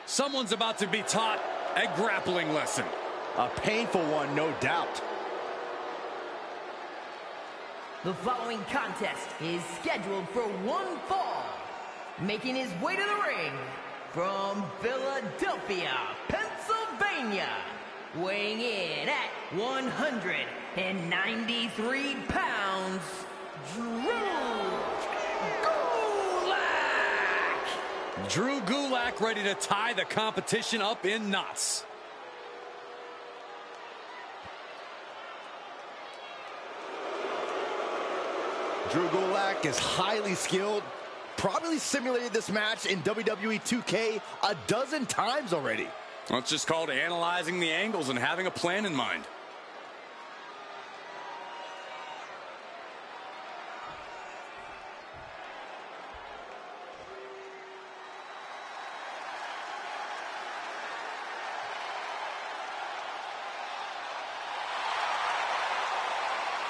Someone's about to be taught a grappling lesson. A painful one, no doubt. The following contest is scheduled for one fall. Making his way to the ring from Philadelphia, Pennsylvania. Weighing in at 193 pounds, Drew Gulak ready to tie the competition up in knots. Drew Gulak is highly skilled. Probably simulated this match in WWE 2K a dozen times already. Well, it's just called analyzing the angles and having a plan in mind.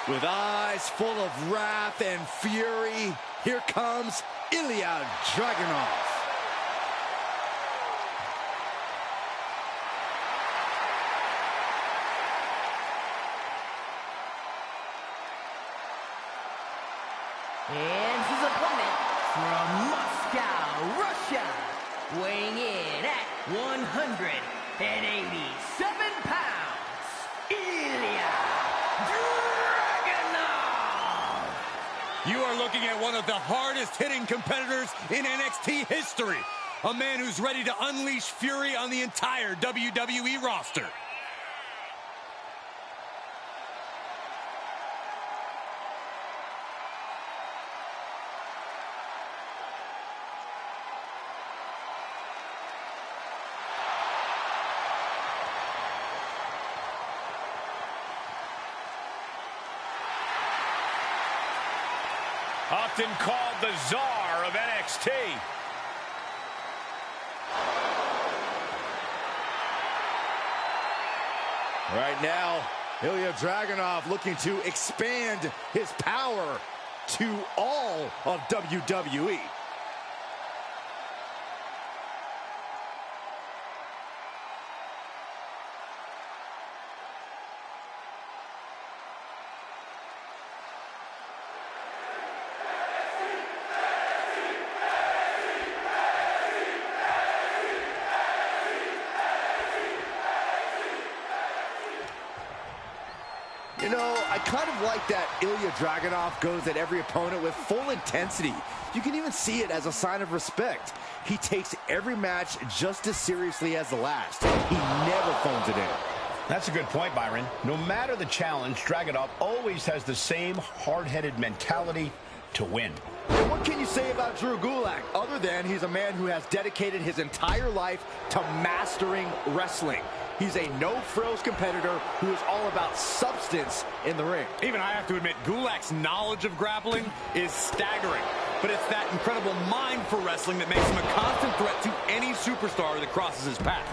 With eyes full of wrath and fury, here comes Ilya Dragunov. And his opponent from Moscow, Russia, weighing in at 187 pounds, Ilya Dragunov. You are looking at one of the hardest hitting competitors in NXT history. A man who's ready to unleash fury on the entire WWE roster. Often called the Czar of NXT. Right now, Ilya Dragunov looking to expand his power to all of WWE. You know, I kind of like that Ilya Dragunov goes at every opponent with full intensity. You can even see it as a sign of respect. He takes every match just as seriously as the last. He never phones it in. That's a good point, Byron. No matter the challenge, Dragunov always has the same hard-headed mentality to win. And what can you say about Drew Gulak, other than he's a man who has dedicated his entire life to mastering wrestling? He's a no-frills competitor who is all about substance in the ring. Even I have to admit, Gulak's knowledge of grappling is staggering. But it's that incredible mind for wrestling that makes him a constant threat to any superstar that crosses his path.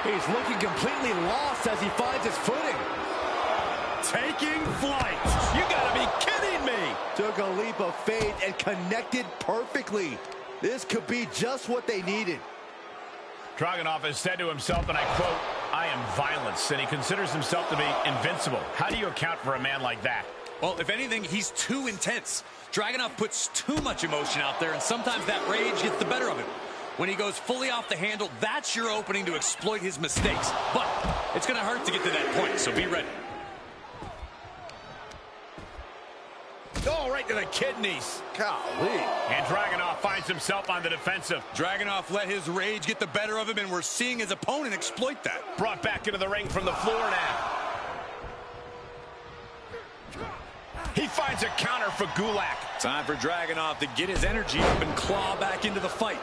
He's looking completely lost as he finds his footing. Taking flight. You gotta be kidding me. Took a leap of faith and connected perfectly. This could be just what they needed. Dragunov has said to himself, and I quote, "I am violence," and he considers himself to be invincible. How do you account for a man like that? Well, if anything, he's too intense. Dragunov puts too much emotion out there, and sometimes that rage gets the better of him. When he goes fully off the handle, that's your opening to exploit his mistakes. But it's going to hurt to get to that point, so be ready. Oh, right to the kidneys. Golly. And Dragunov finds himself on the defensive. Dragunov let his rage get the better of him, and we're seeing his opponent exploit that. Brought back into the ring from the floor now. He finds a counter for Gulak. Time for Dragunov to get his energy up and claw back into the fight.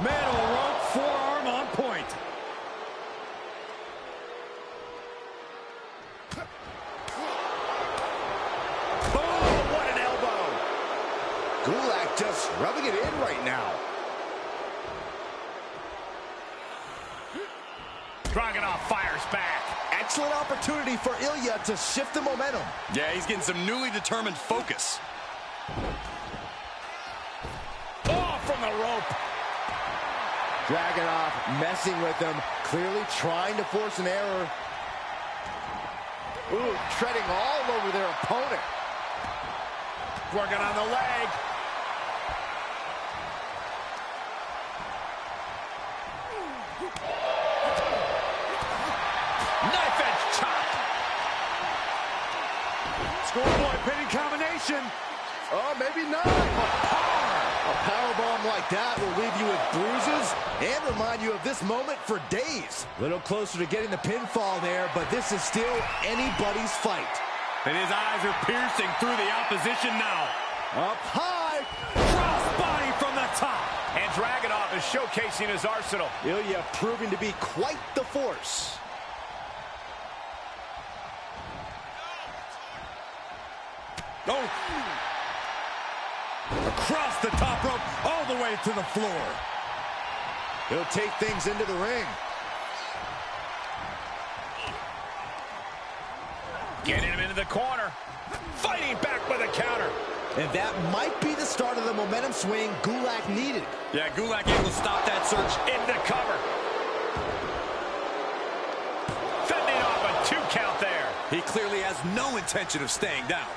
Metal rope forearm on point. Gulak just rubbing it in right now. Dragunov fires back. Excellent opportunity for Ilya to shift the momentum. Yeah, he's getting some newly determined focus. Dragunov messing with him, clearly trying to force an error. Ooh, treading all over their opponent. Working on the leg. Knife edge chop. Schoolboy pinning combination. Oh, maybe not. A powerbomb like that will leave you with bruises and remind you of this moment for days. A little closer to getting the pinfall there, but this is still anybody's fight. And his eyes are piercing through the opposition now. Up high. Crossbody from the top. And Dragunov is showcasing his arsenal. Ilya proving to be quite the force. Oh. Across the top rope, all the way to the floor. He'll take things into the ring. Getting him into the corner. Fighting back with a counter. And that might be the start of the momentum swing Gulak needed. Yeah, Gulak able to stop that surge. Into cover. Fending off a 2 count there. He clearly has no intention of staying down.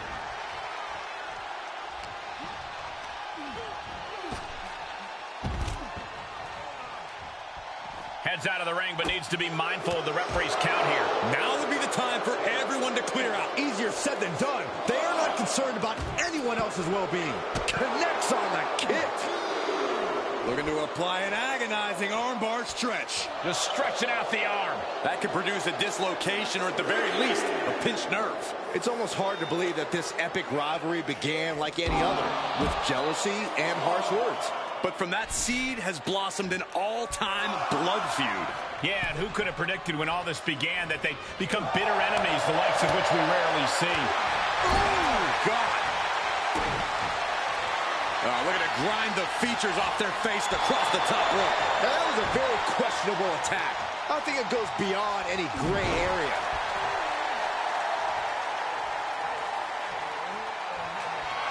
Heads out of the ring, but needs to be mindful of the referee's count here. Now would be the time for everyone to clear out. Easier said than done. They are not concerned about anyone else's well-being. Connects on the kick. Looking to apply an agonizing armbar stretch. Just stretching out the arm. That could produce a dislocation or at the very least, a pinched nerve. It's almost hard to believe that this epic rivalry began like any other, with jealousy and harsh words. But from that seed has blossomed an all-time blood feud. Yeah, and who could have predicted when all this began that they'd become bitter enemies, the likes of which we rarely see. Oh, God. Looking to grind the features off their face across the top rope. Now, that was a very questionable attack. I think it goes beyond any gray area.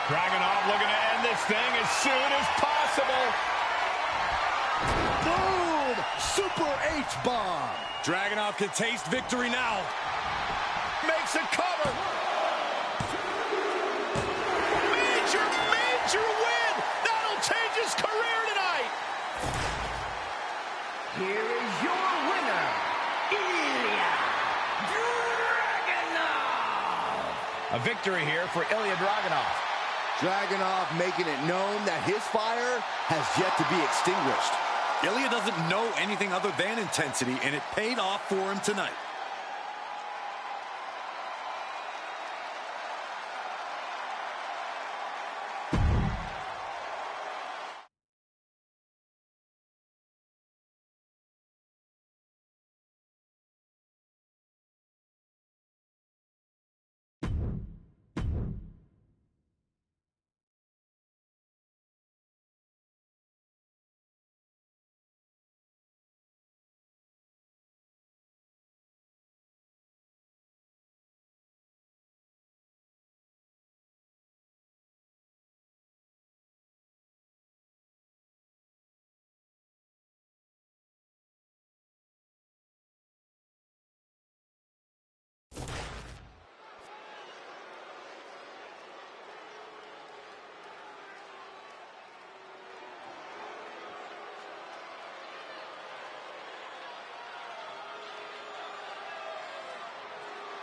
Dragunov looking to end this thing as soon as possible. Boom! Super H-bomb. Dragunov can taste victory now. Makes a cover. Major win. That'll change his career tonight. Here is your winner, Ilya Dragunov. A victory here for Ilya Dragunov. Dragunov making it known that his fire has yet to be extinguished. Ilya doesn't know anything other than intensity, and it paid off for him tonight.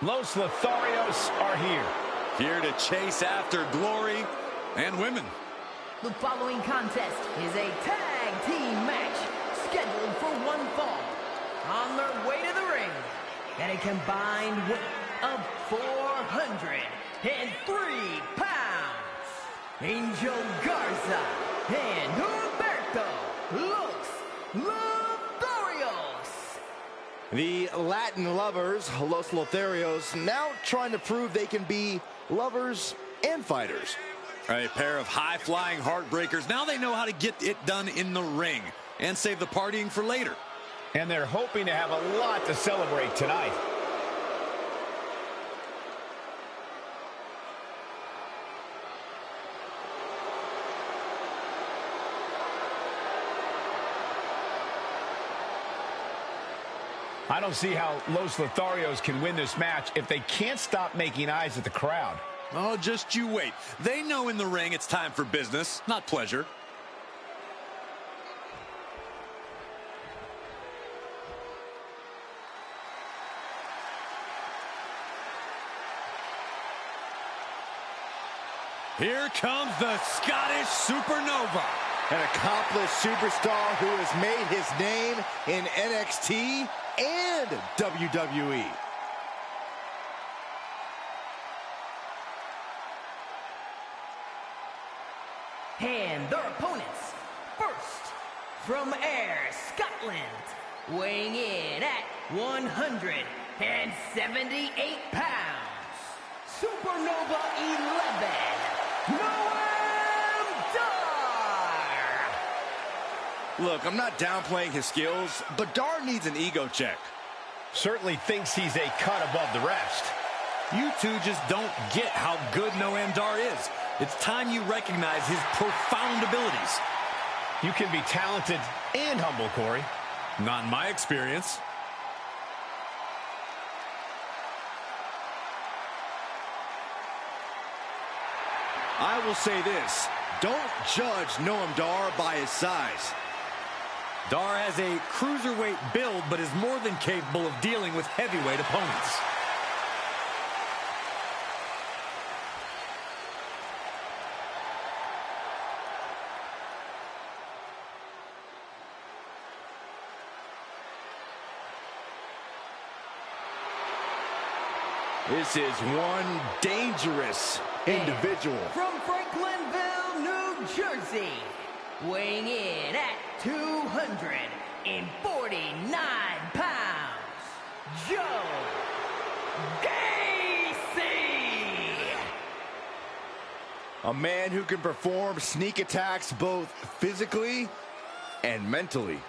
Los Lotharios are here. Here to chase after glory and women. The following contest is a tag team match scheduled for one fall. On their way to the ring, at a combined weight of 403 pounds, Angel Garza and Humberto Los Lotharios. The Latin lovers, Los Lotharios, now trying to prove they can be lovers and fighters. A pair of high-flying heartbreakers. Now they know how to get it done in the ring and save the partying for later. And they're hoping to have a lot to celebrate tonight. I don't see how Los Lotharios can win this match if they can't stop making eyes at the crowd. Oh, just you wait. They know in the ring it's time for business, not pleasure. Here comes the Scottish Supernova. An accomplished superstar who has made his name in NXT and WWE. And their opponents, first, from Ayr, Scotland, weighing in at 178 pounds, Supernova 11, Noam Dar! Look, I'm not downplaying his skills, but Dar needs an ego check. Certainly thinks he's a cut above the rest. You two just don't get how good Noam Dar is. It's time you recognize his profound abilities. You can be talented and humble, Corey. Not in my experience. I will say this, don't judge Noam Dar by his size. Dar has a cruiserweight build, but is more than capable of dealing with heavyweight opponents. This is one dangerous individual. From Franklinville, New Jersey, weighing in at 249 pounds, Joe Gacy! A man who can perform sneak attacks both physically and mentally.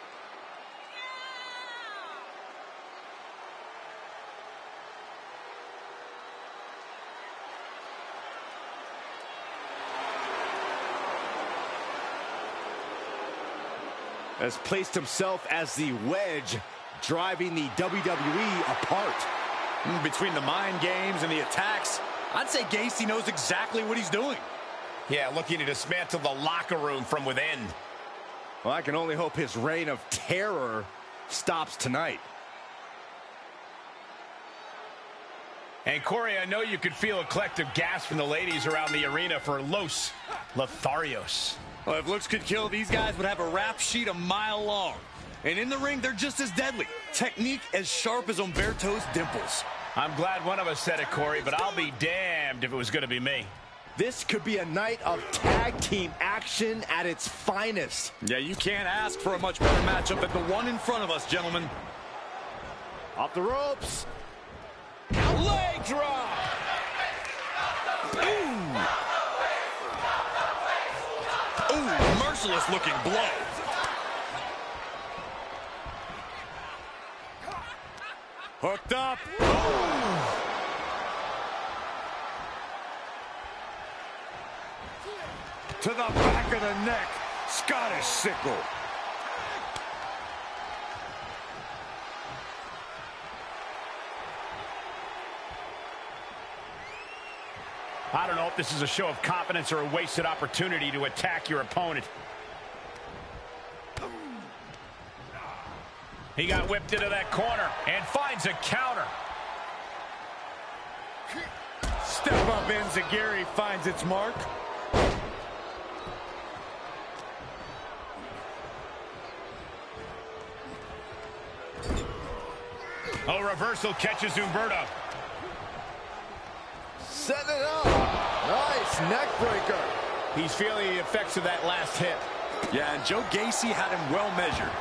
Has placed himself as the wedge, driving the WWE apart. Between the mind games and the attacks, I'd say Gacy knows exactly what he's doing. Yeah, looking to dismantle the locker room from within. Well, I can only hope his reign of terror stops tonight. And Corey, I know you could feel a collective gasp from the ladies around the arena for Los Lotharios. Well, if looks could kill, these guys would have a rap sheet a mile long. And in the ring, they're just as deadly. Technique as sharp as Umberto's dimples. I'm glad one of us said it, Corey, but I'll be damned if it was going to be me. This could be a night of tag team action at its finest. Yeah, you can't ask for a much better matchup than the one in front of us, gentlemen. Off the ropes. Leg drop! Ooh, merciless looking blow. Hooked up. To the back of the neck. Scottish sickle. I don't know if this is a show of confidence or a wasted opportunity to attack your opponent. He got whipped into that corner and finds a counter. Step up Enziguri finds its mark. Oh, reversal catches Umberto. Setting it up. Nice neck breaker. He's feeling the effects of that last hit. Yeah, and Joe Gacy had him well measured.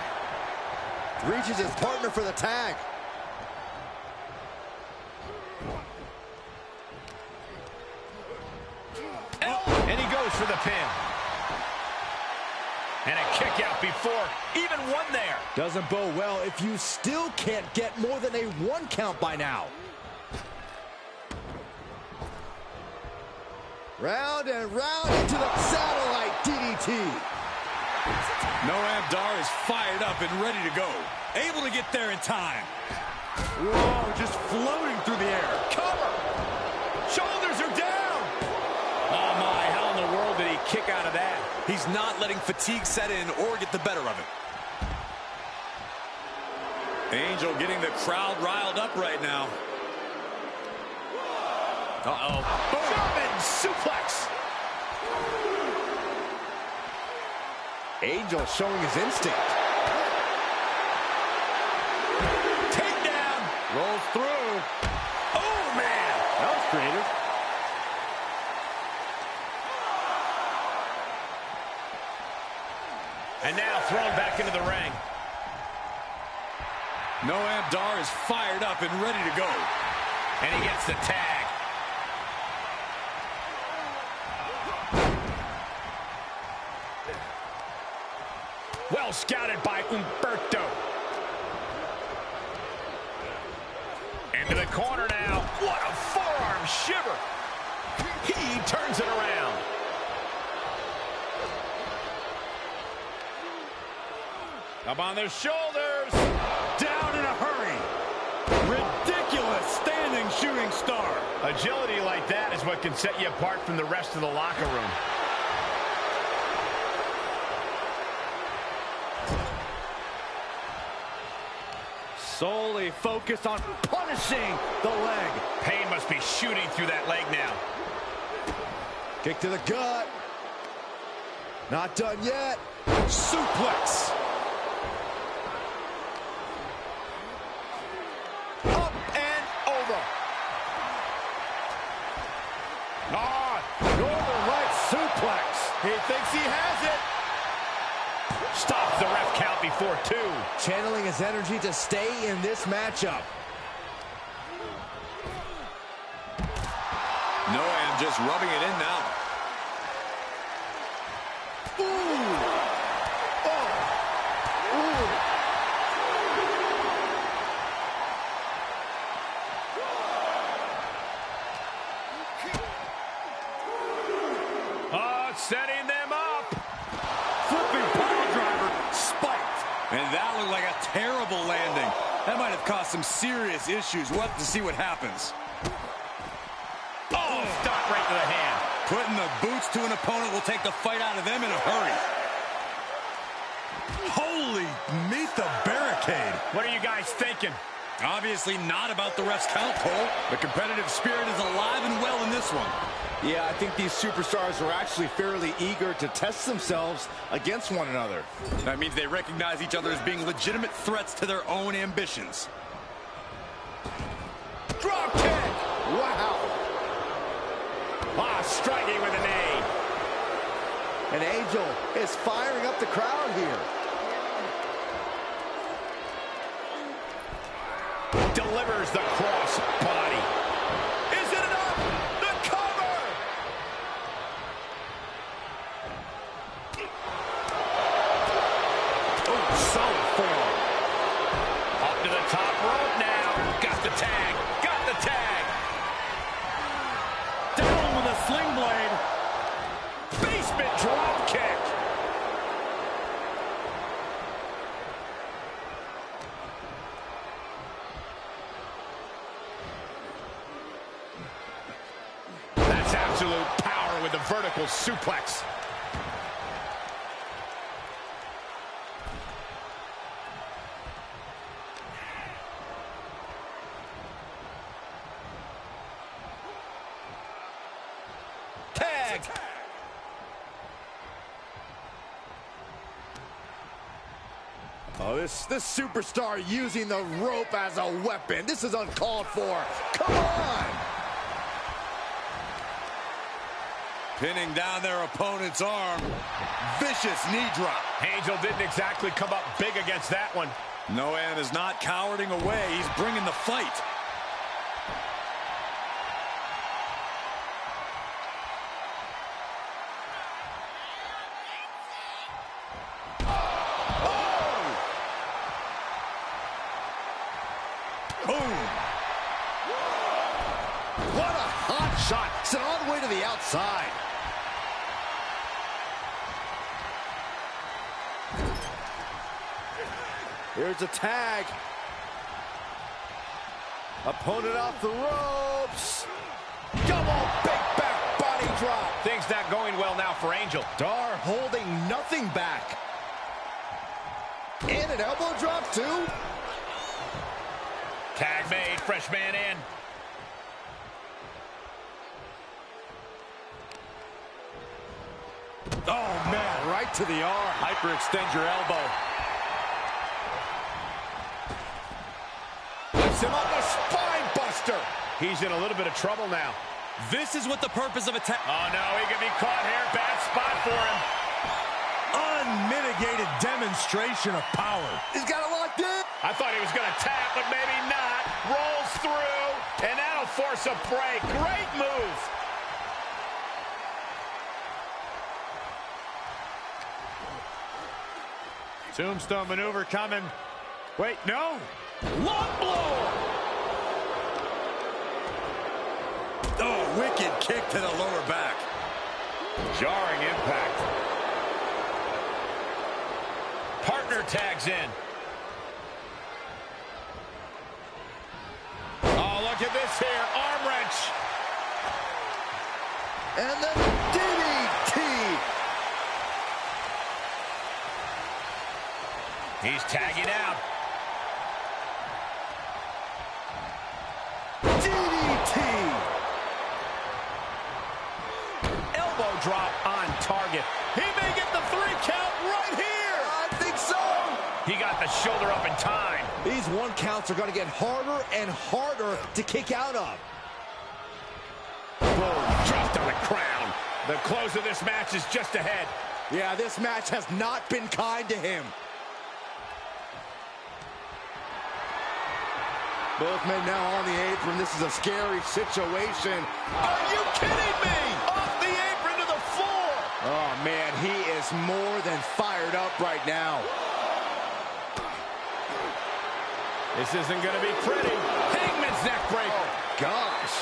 Reaches his partner for the tag. And he goes for the pin. And a kick out before even one there. Doesn't bode well if you still can't get more than a 1 count by now. Round and round into the satellite DDT. Noam Dar is fired up and ready to go. able to get there in time. Whoa, just floating through the air. Cover. Shoulders are down. Oh, my. How in the world did he kick out of that? He's not letting fatigue set in or get the better of him. Angel getting the crowd riled up right now. Uh-oh. German suplex. Angel showing his instinct. Takedown. Rolls through. Oh, man. That was creative. And now thrown back into the ring. Noam Dar is fired up and ready to go. And he gets the tag. Well scouted by Humberto. Into the corner now. What a forearm shiver. He turns it around. Up on their shoulders. Down in a hurry. Ridiculous standing shooting star. Agility like that is what can set you apart from the rest of the locker room. Solely focused on punishing the leg. Pain must be shooting through that leg now. Kick to the gut. Not done yet. Suplex. Up and over. Northern Light suplex. He thinks he has it. Stops the ref count before 2. Channeling his energy to stay in this matchup. Noam just rubbing it in now. Ooh. Oh. Ooh. Oh, setting them up. Flipping power driver. Spiked. And that looked like a terrible landing. That might have caused some serious issues. We'll have to see what happens. Oh, stop right to the hand. Putting the boots to an opponent will take the fight out of them in a hurry. Holy, meet the barricade. What are you guys thinking? Obviously not about the ref's count, Cole. The competitive spirit is alive and well in this one. Yeah, I think these superstars are actually fairly eager to test themselves against one another. That means they recognize each other as being legitimate threats to their own ambitions. Drop kick! Wow! Ah, striking with a knee. And Angel is firing up the crowd here. Delivers the cross body. Is it enough? The cover! Oh, solid form. Up to the top rope now. Got the tag. Got the tag. Down with a sling blade. Basement drop kick. That's absolute power with the vertical suplex. Tag. Oh, this superstar using the rope as a weapon. This is uncalled for. Come on! Pinning down their opponent's arm. Vicious knee drop. Angel didn't exactly come up big against that one. Noam is not cowarding away. He's bringing the fight. Boom. What a hot shot. Sent all the way to the outside. Here's a tag. Opponent off the ropes. Double big back body drop. Things not going well now for Angel. Dar holding nothing back. And an elbow drop too. Tag made, fresh man in. Oh man, right to the arm. Hyperextend your elbow. Puts him on the spine buster. He's in a little bit of trouble now. This is what the purpose of attack. Oh no, he could be caught here. Bad spot for him. Unmitigated demonstration of power. He's got it locked in. I thought he was going to tap, but maybe not. Rolls through, and that'll force a break. Great move. Tombstone maneuver coming. Wait, no. Long blow. Oh, wicked kick to the lower back. Jarring impact. Partner tags in. Oh, look at this here. Arm wrench. And then DDT. He's tagging out. DDT. Elbow drop on target. He may get the 3 count right here. I think so. He got the shoulder up in time. These 1 counts are going to get harder and harder to kick out of. Boom, dropped on the crown. The close of this match is just ahead. Yeah, this match has not been kind to him. Both men now on the apron. This is a scary situation. Are you kidding me? Off the apron to the floor. Oh, man, he is more than fired up right now. This isn't going to be pretty. Hangman's neck breaker. Oh, gosh.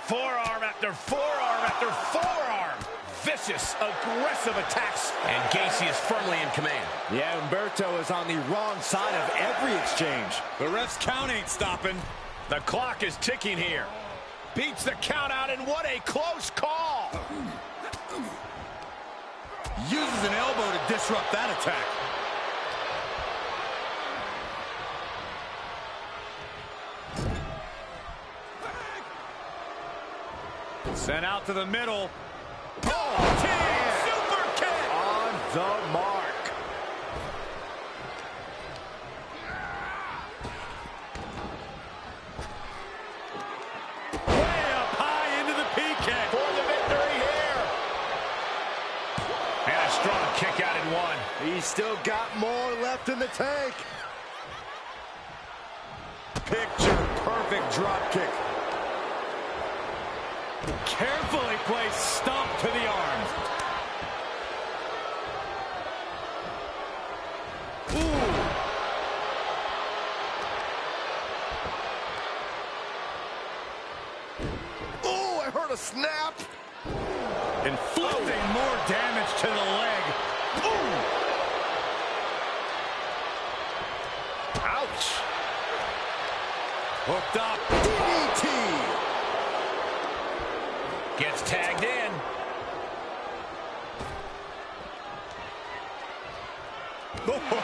Forearm after forearm after forearm. Vicious, aggressive attacks. And Gacy is firmly in command. Yeah, Humberto is on the wrong side of every exchange. The ref's count ain't stopping. The clock is ticking here. Beats the count out, and what a close call. Uses an elbow to disrupt that attack. Sent out to the middle. Oh, super kick. On the mark. Way up high into the PK. For the victory here. And a strong kick out in 1. He's still got more left in the tank. Picture perfect drop kick. Carefully placed stomp to the arm. Ooh. Oh, I heard a snap. Inflicting more damage to the leg. Ooh. Ouch. Hooked up. DDT. Gets tagged in.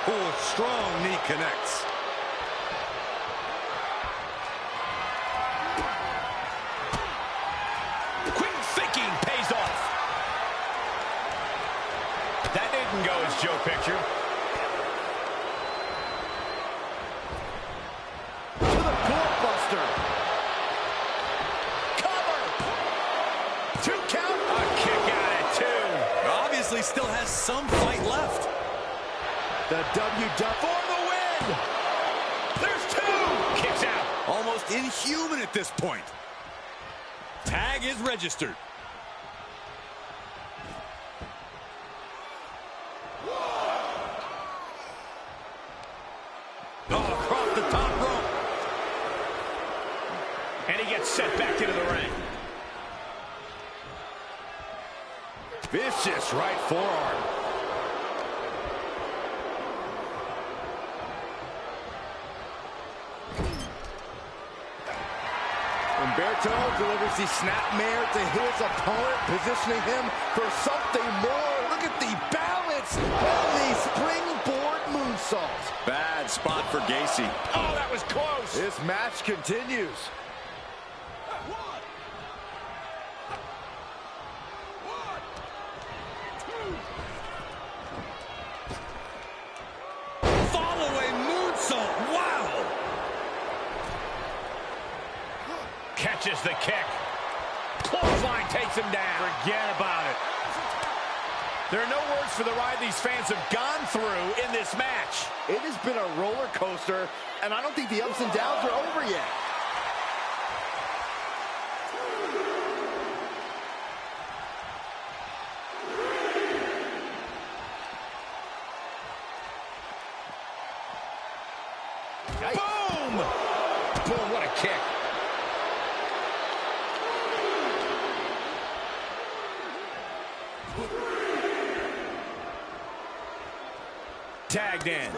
Oh, strong knee connects. Quick thinking pays off. That didn't go as Joe pictured. To the doorbuster. Cover. 2 count. A kick out at 2. Obviously still has some fight left. The WW for the win. There's 2. Kicks out. Almost inhuman at this point. Tag is registered. Oh, across the top rope. And he gets set back into the ring. Vicious right forearm. Humberto delivers the snapmare to his opponent, positioning him for something more. Look at the balance and the springboard moonsault. Bad spot for Gacy. Oh, that was close. This match continues. Follow-away moonsault. Wow. Catches the kick. Clothesline takes him down. Forget about it. There are no words for the ride these fans have gone through in this match. It has been a roller coaster, and I don't think the ups and downs are over yet. Boom! Boom, what a kick. Tagged in.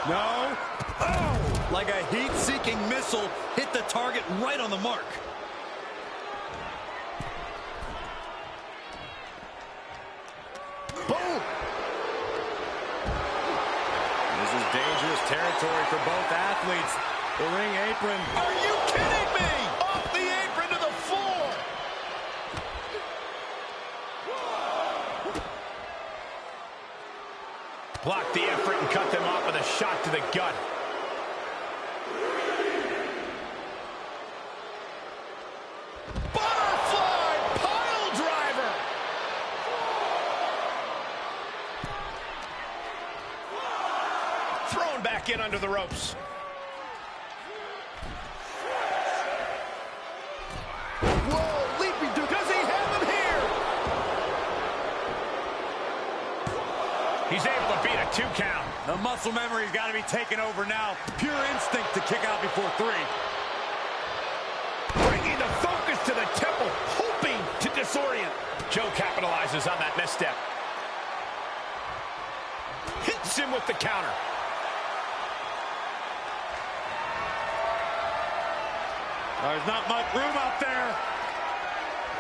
No. Oh! Like a heat-seeking missile, hit the target right on the mark. Boom! This is dangerous territory for both athletes. The ring apron. Are you kidding me? Off the apron to the floor. Blocked the effort and cut them off with a shot to the gut. Butterfly pile driver. Thrown back in under the ropes. Whoa, leaping through. Does he have him here? He's able to beat a 2 count. The muscle memory's got to be taken over now. Pure instinct to kick out before 3. Bringing the focus to the temple, hoping to disorient. Joe capitalizes on that misstep. Hits him with the counter. There's not much room out there.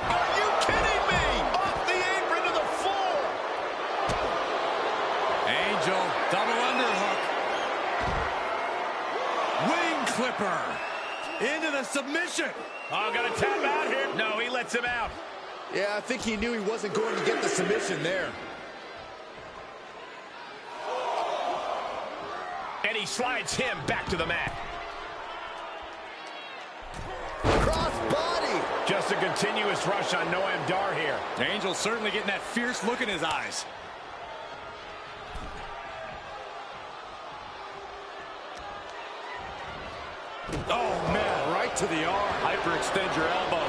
Are you kidding me? Off the apron to the floor. Angel, double underhook. Wing clipper. Into the submission. Oh, gonna tap out here. No, he lets him out. Yeah, I think he knew he wasn't going to get the submission there. And he slides him back to the mat. Cross body. Just a continuous rush on Noam Dar here. Angel's certainly getting that fierce look in his eyes. Oh, man. Right to the arm. Hyperextend your elbow.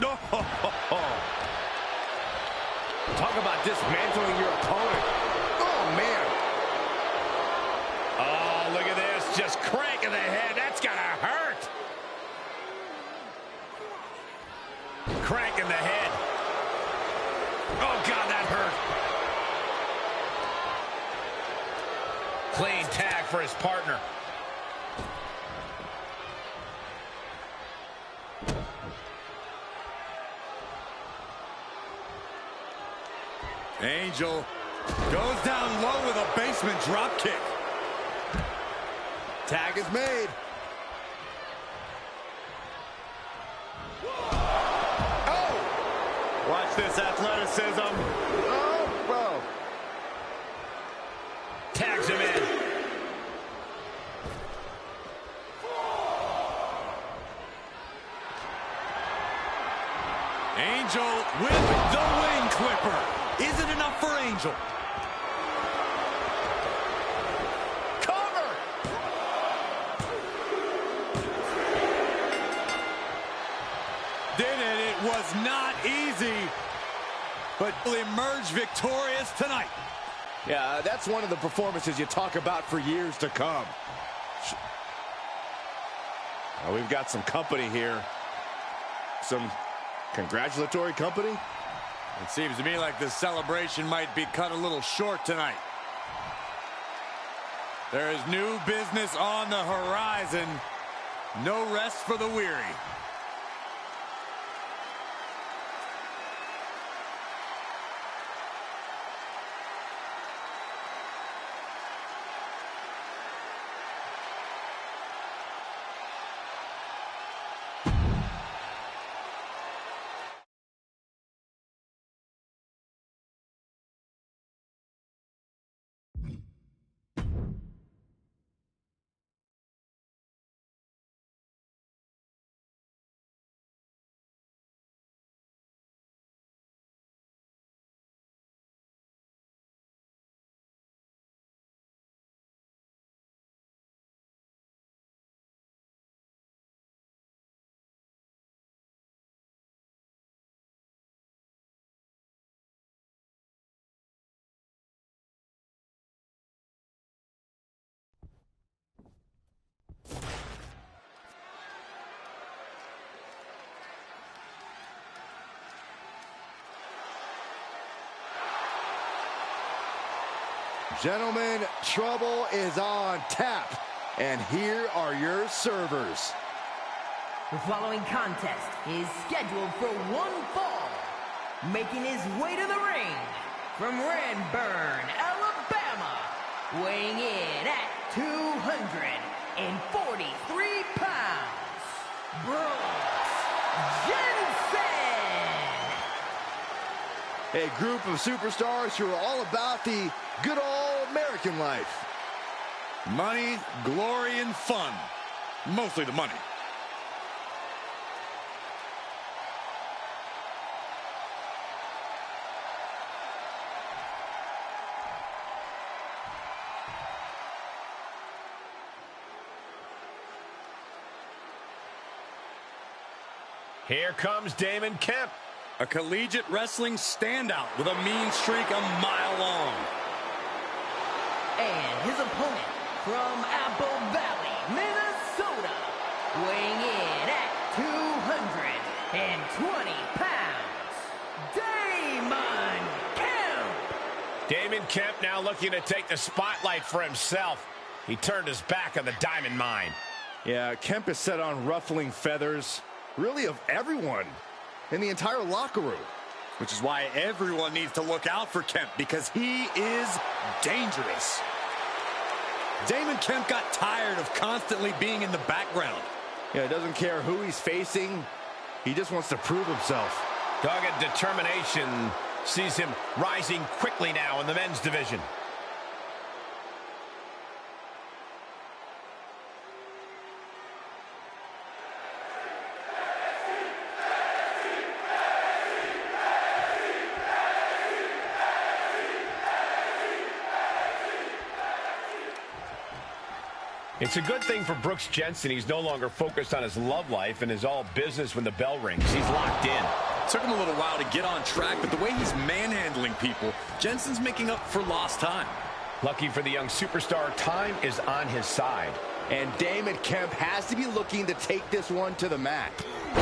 No. Talk about dismantling your opponent. Oh, man. Oh, look at this. Just cranking the head. That's gotta hurt. Cranking the head. Oh, God, that hurt. Clean tag for his partner. Angel goes down low with a basement drop kick. Tag is made. Oh! Watch this athleticism. Oh, bro. Tags him in. Angel with the wing clipper. Is it enough for Angel? Cover! Did it? It was not easy, but will emerge victorious tonight. Yeah, that's one of the performances you talk about for years to come. Oh, we've got some company here. Some congratulatory company. It seems to me like the celebration might be cut a little short tonight. There is new business on the horizon. No rest for the weary. Gentlemen, trouble is on tap. And here are your servers. The following contest is scheduled for one fall. Making his way to the ring from Ranburn, Alabama, weighing in at 243 pounds, Brooks Jensen. A group of superstars who are all about the good old American life. Money, glory, and fun. Mostly the money. Here comes Damon Kemp. A collegiate wrestling standout with a mean streak a mile long. And his opponent from Apple Valley, Minnesota, weighing in at 220 pounds, Damon Kemp. Damon Kemp now looking to take the spotlight for himself. He turned his back on the Diamond Mine. Yeah, Kemp is set on ruffling feathers, really of everyone in the entire locker room. Which is why everyone needs to look out for Kemp, because he is dangerous. Damon Kemp got tired of constantly being in the background. Yeah, he doesn't care who he's facing. He just wants to prove himself. Dogged determination sees him rising quickly now in the men's division. It's a good thing for Brooks Jensen. He's no longer focused on his love life and is all business when the bell rings. He's locked in. Took him a little while to get on track, but the way he's manhandling people, Jensen's making up for lost time. Lucky for the young superstar, time is on his side. And Damon Kemp has to be looking to take this one to the mat.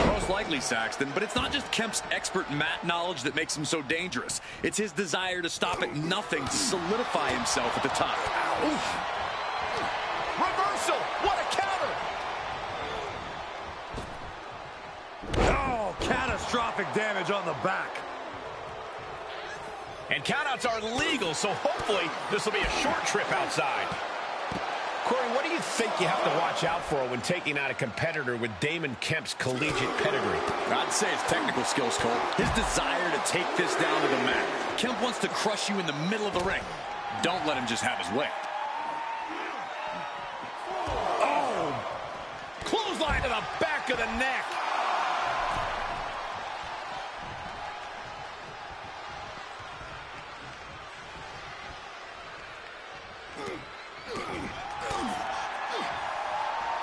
Most likely, Saxton, but it's not just Kemp's expert mat knowledge that makes him so dangerous. It's his desire to stop at nothing to solidify himself at the top. Oof. Reversal! What a counter! Oh, catastrophic damage on the back. And countouts are legal, so hopefully this will be a short trip outside. Corey, what do you think you have to watch out for when taking out a competitor with Damon Kemp's collegiate pedigree? I'd say it's technical skills, Cole. His desire to take this down to the mat. Kemp wants to crush you in the middle of the ring. Don't let him just have his way. Clothesline to the back of the neck.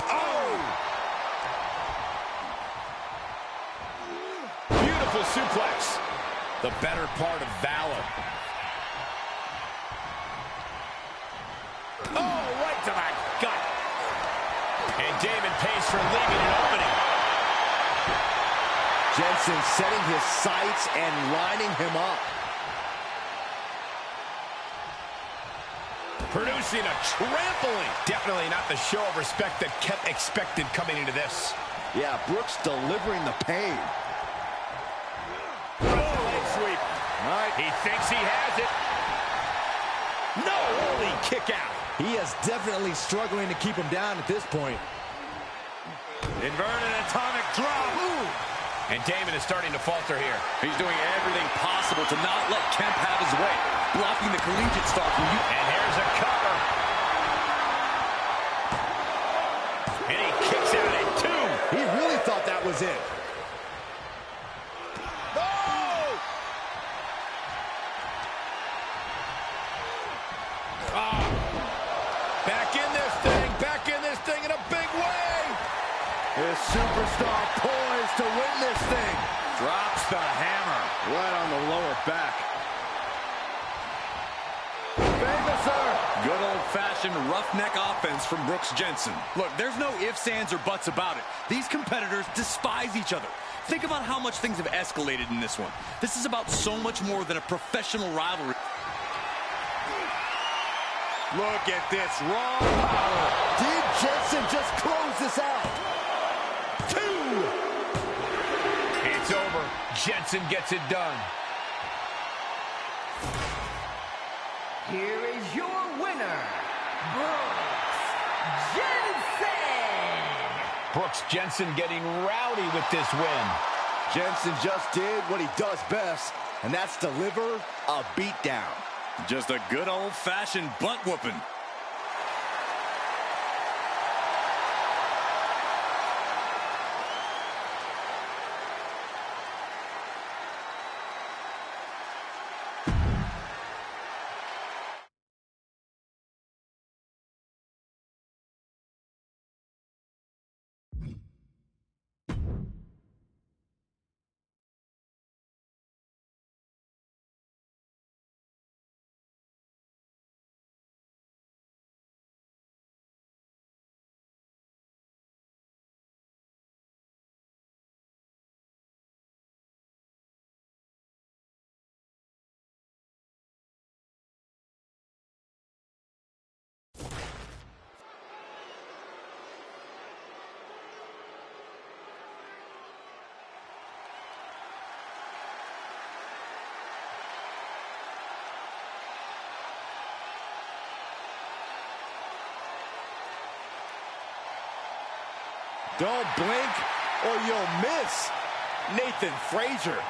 Oh! Beautiful suplex. The better part of valor. Oh, right to the gut. and Damon pays for leaving an opening. Jensen setting his sights and lining him up. Producing a trampling. Definitely not the show of respect that kept expected coming into this. Yeah, Brooks delivering the pain. Leg sweep. All right. He thinks he has it. No, holy kick out. He is definitely struggling to keep him down at this point. Inverted atomic drop. Ooh. And Damon is starting to falter here. He's doing everything possible to not let Kemp have his way. Blocking the collegiate star from you. And here's a cover. And he kicks out at 2. He really thought that was it. In a big way. His superstar poised to win this thing. Drops the hammer. Right on the lower back. Famouser. Good old-fashioned roughneck offense from Brooks Jensen. Look, there's no ifs, ands, or buts about it. These competitors despise each other. Think about how much things have escalated in this one. This is about so much more than a professional rivalry. Look at this raw power. Did Jensen just close this out? 2. It's over. Jensen gets it done. Here is your winner, Brooks Jensen. Brooks Jensen getting rowdy with this win. Jensen just did what he does best, and that's deliver a beatdown. Just a good old-fashioned butt whooping. Don't blink or you'll miss. Nathan Frazier.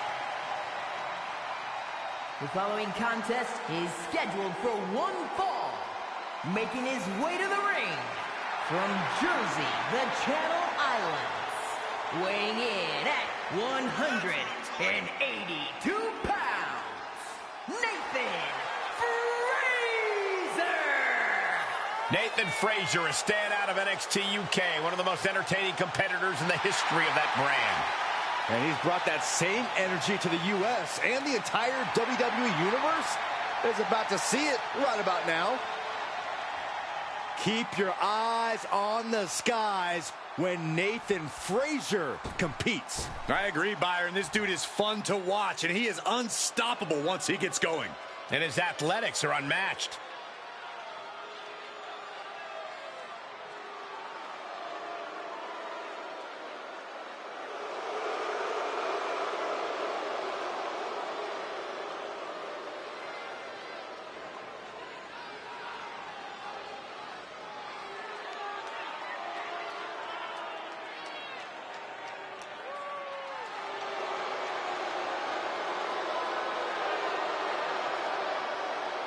The following contest is scheduled for one fall. Making his way to the ring from Jersey, the Channel Islands. Weighing in at 182 pounds, Nathan Nathan Frazier, a standout of NXT UK, one of the most entertaining competitors in the history of that brand. And he's brought that same energy to the U.S. and the entire WWE Universe is about to see it right about now. Keep your eyes on the skies when Nathan Frazier competes. I agree, Byron. This dude is fun to watch, and he is unstoppable once he gets going. And his athletics are unmatched.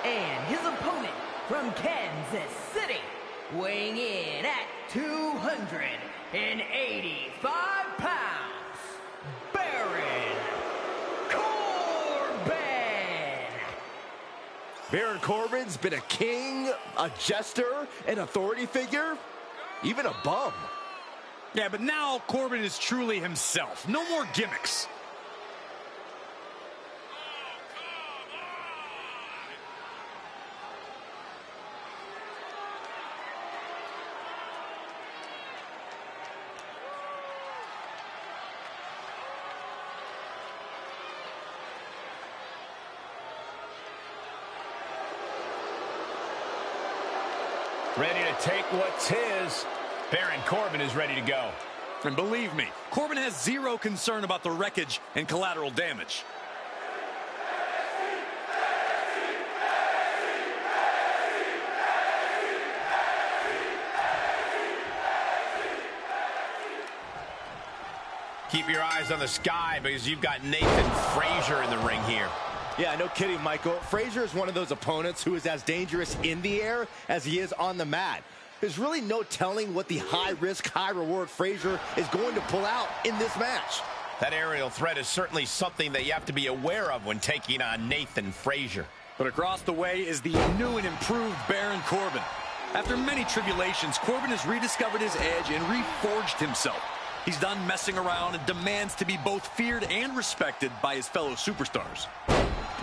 And his opponent from Kansas City, weighing in at 285 pounds, Baron Corbin. Baron Corbin's been a king, a jester, an authority figure, even a bum. Yeah, but now Corbin is truly himself. No more gimmicks. Ready to take what's his. Baron Corbin is ready to go. And believe me, Corbin has zero concern about the wreckage and collateral damage. Keep your eyes on the sky because you've got Nathan Frazier in the ring here. Yeah, no kidding, Michael. Frazier is one of those opponents who is as dangerous in the air as he is on the mat. There's really no telling what the high-risk, high-reward Frazier is going to pull out in this match. That aerial threat is certainly something that you have to be aware of when taking on Nathan Frazier. But across the way is the new and improved Baron Corbin. After many tribulations, Corbin has rediscovered his edge and reforged himself. He's done messing around and demands to be both feared and respected by his fellow superstars.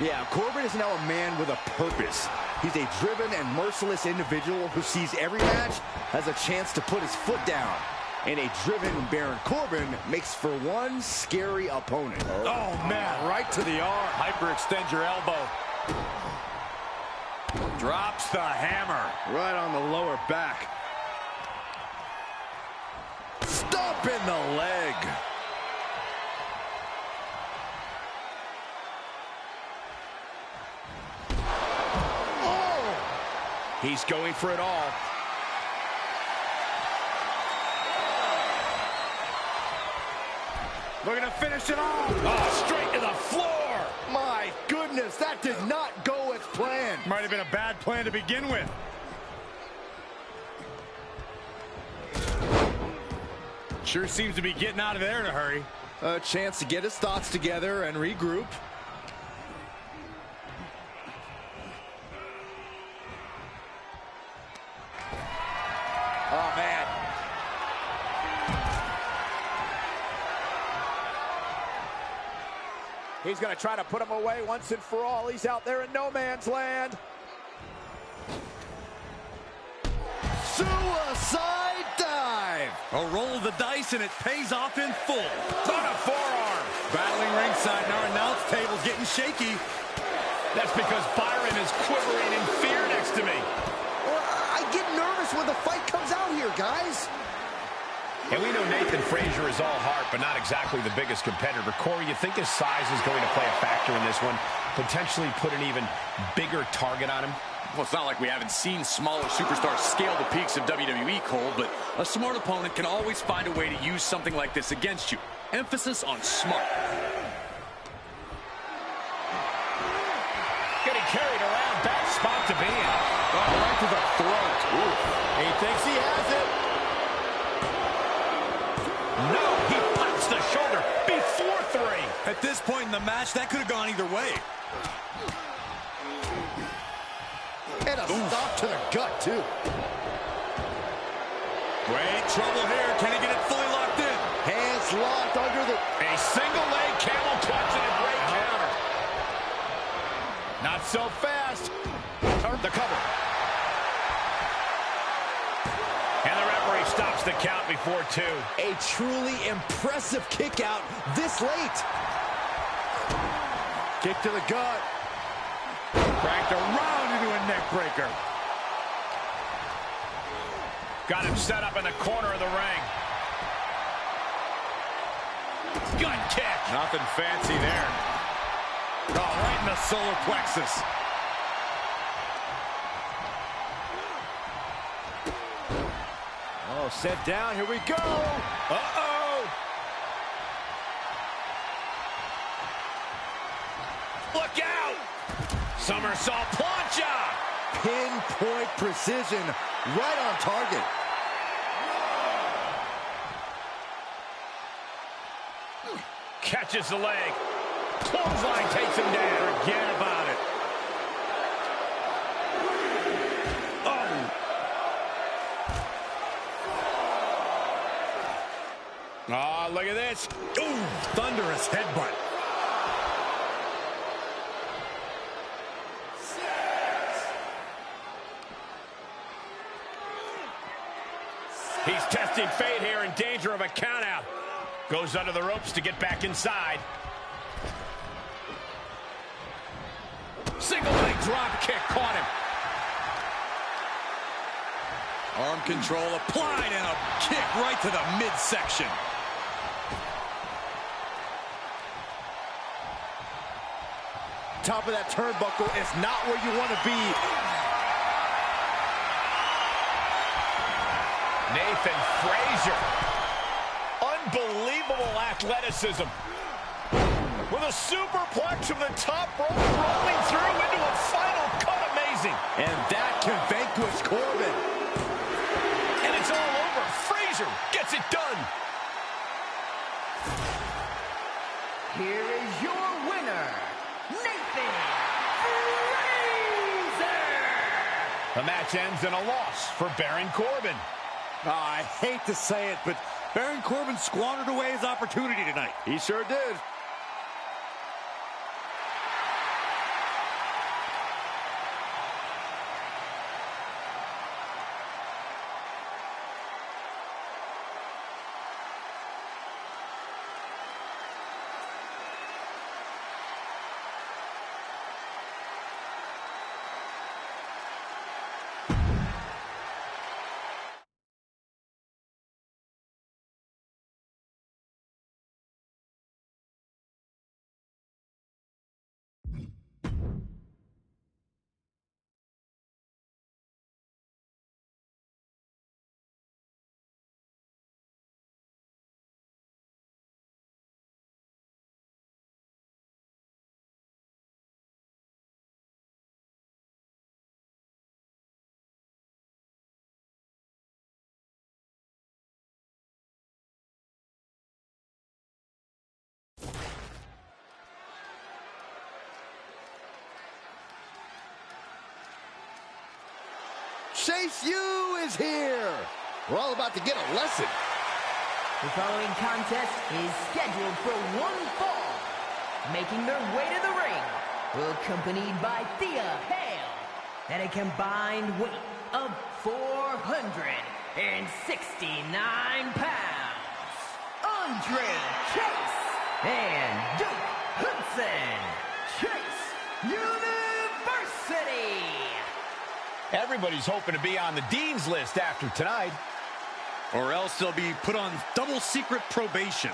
Yeah, Corbin is now a man with a purpose. He's a driven and merciless individual who sees every match as a chance to put his foot down. And a driven Baron Corbin makes for one scary opponent. Oh, man, right to the arm. Hyperextend your elbow. Drops the hammer. Right on the lower back. Stomp in the leg. Oh! He's going for it all. Looking to finish it off. Oh, straight to the floor. My goodness, that did not go as planned. Might have been a bad plan to begin with. Sure seems to be getting out of there in a hurry. A chance to get his thoughts together and regroup. Oh, man. He's going to try to put him away once and for all. He's out there in no man's land. Suicide dive. A roll of the dice, and it pays off in full. On a forearm. Battling ringside, and our announce table's getting shaky. That's because Byron is quivering in fear next to me. Well, I get nervous when the fight comes out here, guys. And we know Nathan Frazier is all heart, but not exactly the biggest competitor. Corey, you think his size is going to play a factor in this one? Potentially put an even bigger target on him? Well, it's not like we haven't seen smaller superstars scale the peaks of WWE, Cole, but a smart opponent can always find a way to use something like this against you. Emphasis on smart. Getting carried around, bad spot to be in. Oh, right to the throat. Ooh. He thinks he has it. No, he pops the shoulder before 3. At this point in the match, that could have gone either way. And a stop to the gut, too. Wait, trouble here. Can he get it fully locked in? Hands locked under the... A single leg camel clutch and a great counter. Not so fast. The cover. And the referee stops the count before 2. A truly impressive kick out this late. Kick to the gut. Cranked around into a neck breaker. Got him set up in the corner of the ring. Gut kick. Nothing fancy there. Oh, right in the solar plexus. Oh, set down. Here we go. Uh-oh. Look out. Somersault plancha. Pinpoint precision, right on target. Catches the leg. Clothesline takes him down. Forget about it. Oh, look at this. Ooh, thunderous headbutt. He's testing fate here, in danger of a countout. Goes under the ropes to get back inside. Single leg drop kick caught him. Arm control applied and a kick right to the midsection. Top of that turnbuckle is not where you want to be. Nathan Frazier. Unbelievable athleticism. With a superplex from the top rope, rolling through into a final cut. Amazing. And that can vanquish Corbin. And it's all over. Frazier gets it done. Here is your winner, Nathan Frazier! The match ends in a loss for Baron Corbin. I hate to say it, but Baron Corbin squandered away his opportunity tonight. He sure did. Chase U is here. We're all about to get a lesson. The following contest is scheduled for one fall. Making their way to the ring, accompanied by Thea Hale, at a combined weight of 469 pounds, Andre Chase and Duke Hudson. Chase University. Everybody's hoping to be on the Dean's list after tonight. Or else they'll be put on double secret probation.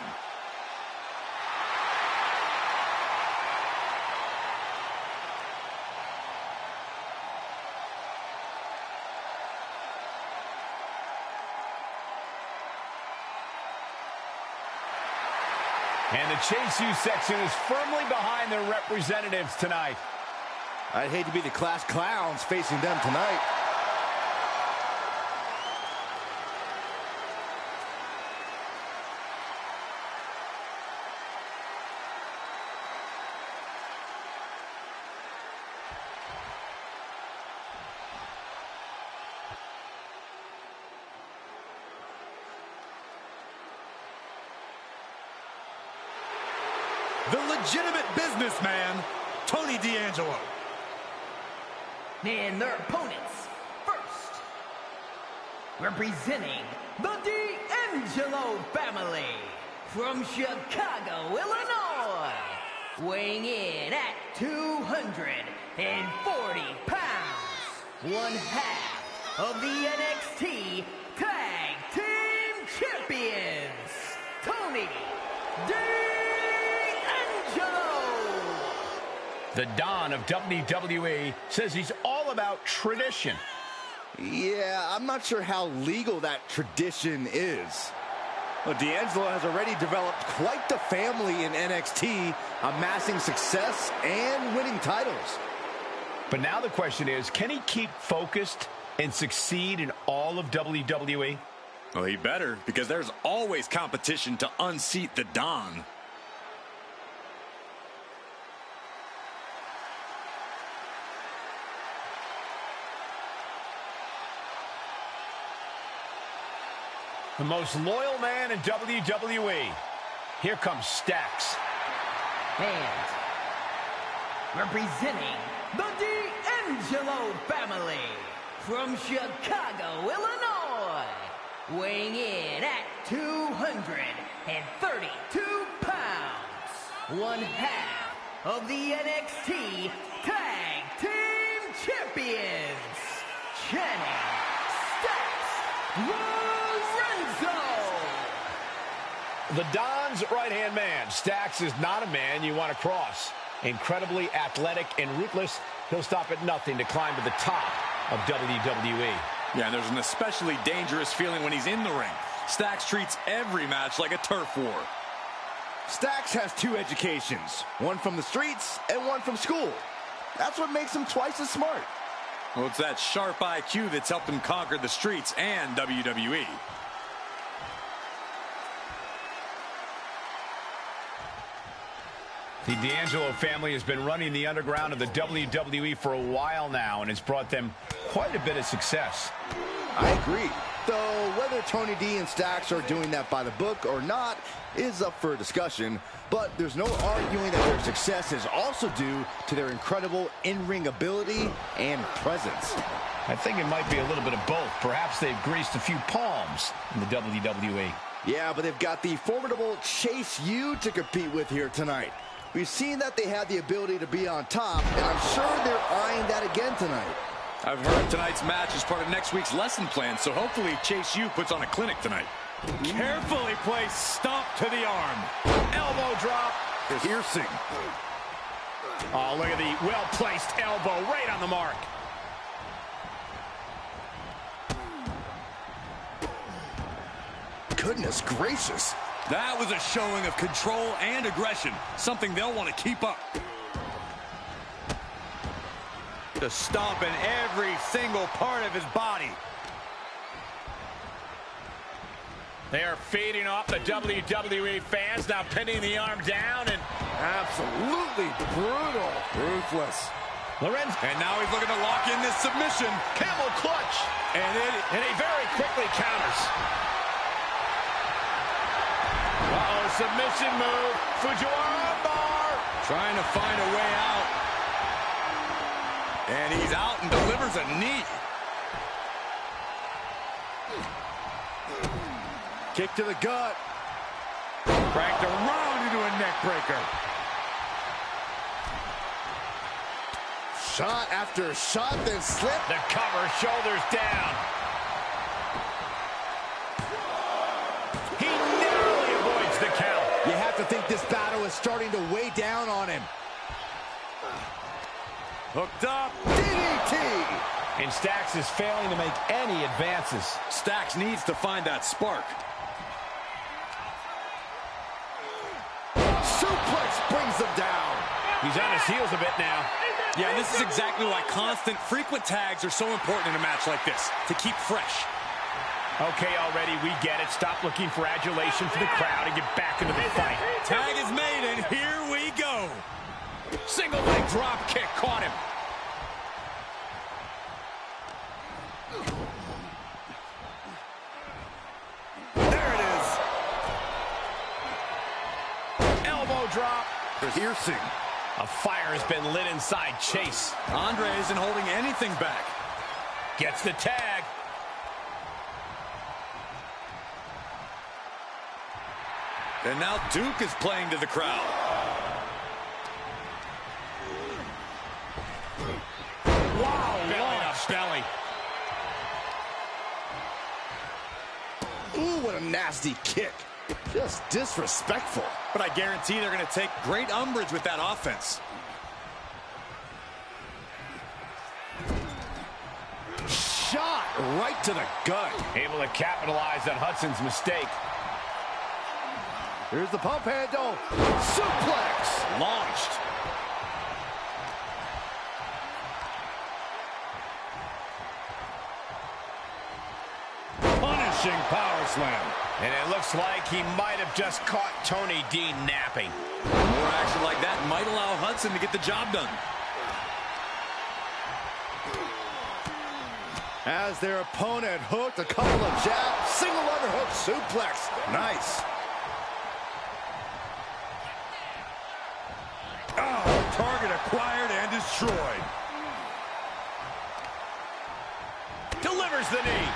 And the Chase U section is firmly behind their representatives tonight. I'd hate to be the class clowns facing them tonight. The legitimate businessman, Tony D'Angelo. And their opponents, first, representing the D'Angelo family from Chicago, Illinois, weighing in at 240 pounds, one half of the NXT Tag Team Champions, Tony D'Angelo. The Don of WWE says he's all about tradition. Yeah, I'm not sure how legal that tradition is. Well, D'Angelo has already developed quite the family in NXT, amassing success and winning titles. But now the question is, can he keep focused and succeed in all of WWE? Well, he better, because there's always competition to unseat the Don. The most loyal man in WWE. Here comes Stacks. And representing the D'Angelo family from Chicago, Illinois, weighing in at 232 pounds, one half of the NXT Tag Team Champions, Channing Stacks. Lorenzo. The Don's right-hand man. Stacks is not a man you want to cross. Incredibly athletic and ruthless, he'll stop at nothing to climb to the top of WWE. Yeah, and there's an especially dangerous feeling when he's in the ring. Stacks treats every match like a turf war. Stacks has 2 educations, one from the streets and one from school. That's what makes him twice as smart. Well, it's that sharp IQ that's helped him conquer the streets and WWE. The D'Angelo family has been running the underground of the WWE for a while now, and it's brought them quite a bit of success. I agree. Though whether Tony D and Stacks are doing that by the book or not is up for discussion, but there's no arguing that their success is also due to their incredible in-ring ability and presence. I think it might be a little bit of both. Perhaps they've greased a few palms in the WWE. Yeah, but they've got the formidable Chase U to compete with here tonight. We've seen that they have the ability to be on top, and I'm sure they're eyeing that again tonight. I've heard tonight's match is part of next week's lesson plan, so hopefully Chase U puts on a clinic tonight. Carefully placed stomp to the arm. Elbow drop. Piercing. Oh, look at the well-placed elbow right on the mark. Goodness gracious. That was a showing of control and aggression, something they'll want to keep up. Just stomping every single part of his body. They are feeding off the WWE fans, now pinning the arm down and Absolutely brutal. Ruthless. Lorenzo. And now he's looking to lock in this submission. Camel clutch. And he very quickly counters. Uh-oh, submission move. Fujiwara bar. Trying to find a way out. And he's out and delivers a knee. Kick to the gut. Cranked around into a neck breaker. Shot after shot, then slip. The cover, shoulders down. He narrowly avoids the count. You have to think this battle is starting to weigh down on him. Hooked up. DDT. And Stacks is failing to make any advances. Stacks needs to find that spark. Suplex brings him down. He's on his heels a bit now. Yeah, and this is exactly why constant, frequent tags are so important in a match like this, to keep fresh. Okay, already, we get it. Stop looking for adulation for the crowd and get back into the fight. Tag is made, and here we go. Single leg drop kick caught him. There it is. Elbow drop. Piercing. A fire has been lit inside Chase. Andre isn't holding anything back. Gets the tag. And now Duke is playing to the crowd. Wow, belly to belly. Ooh, what a nasty kick. Just disrespectful. But I guarantee they're going to take great umbrage with that offense. Shot right to the gut. Able to capitalize on Hudson's mistake. Here's the pump handle. Suplex. Launched. Punishing power slam. And it looks like he might have just caught Tony D napping. More action like that might allow Hudson to get the job done. As their opponent hooked a couple of jabs. Single underhook suplex. Nice. Oh, target acquired and destroyed. Delivers the knee.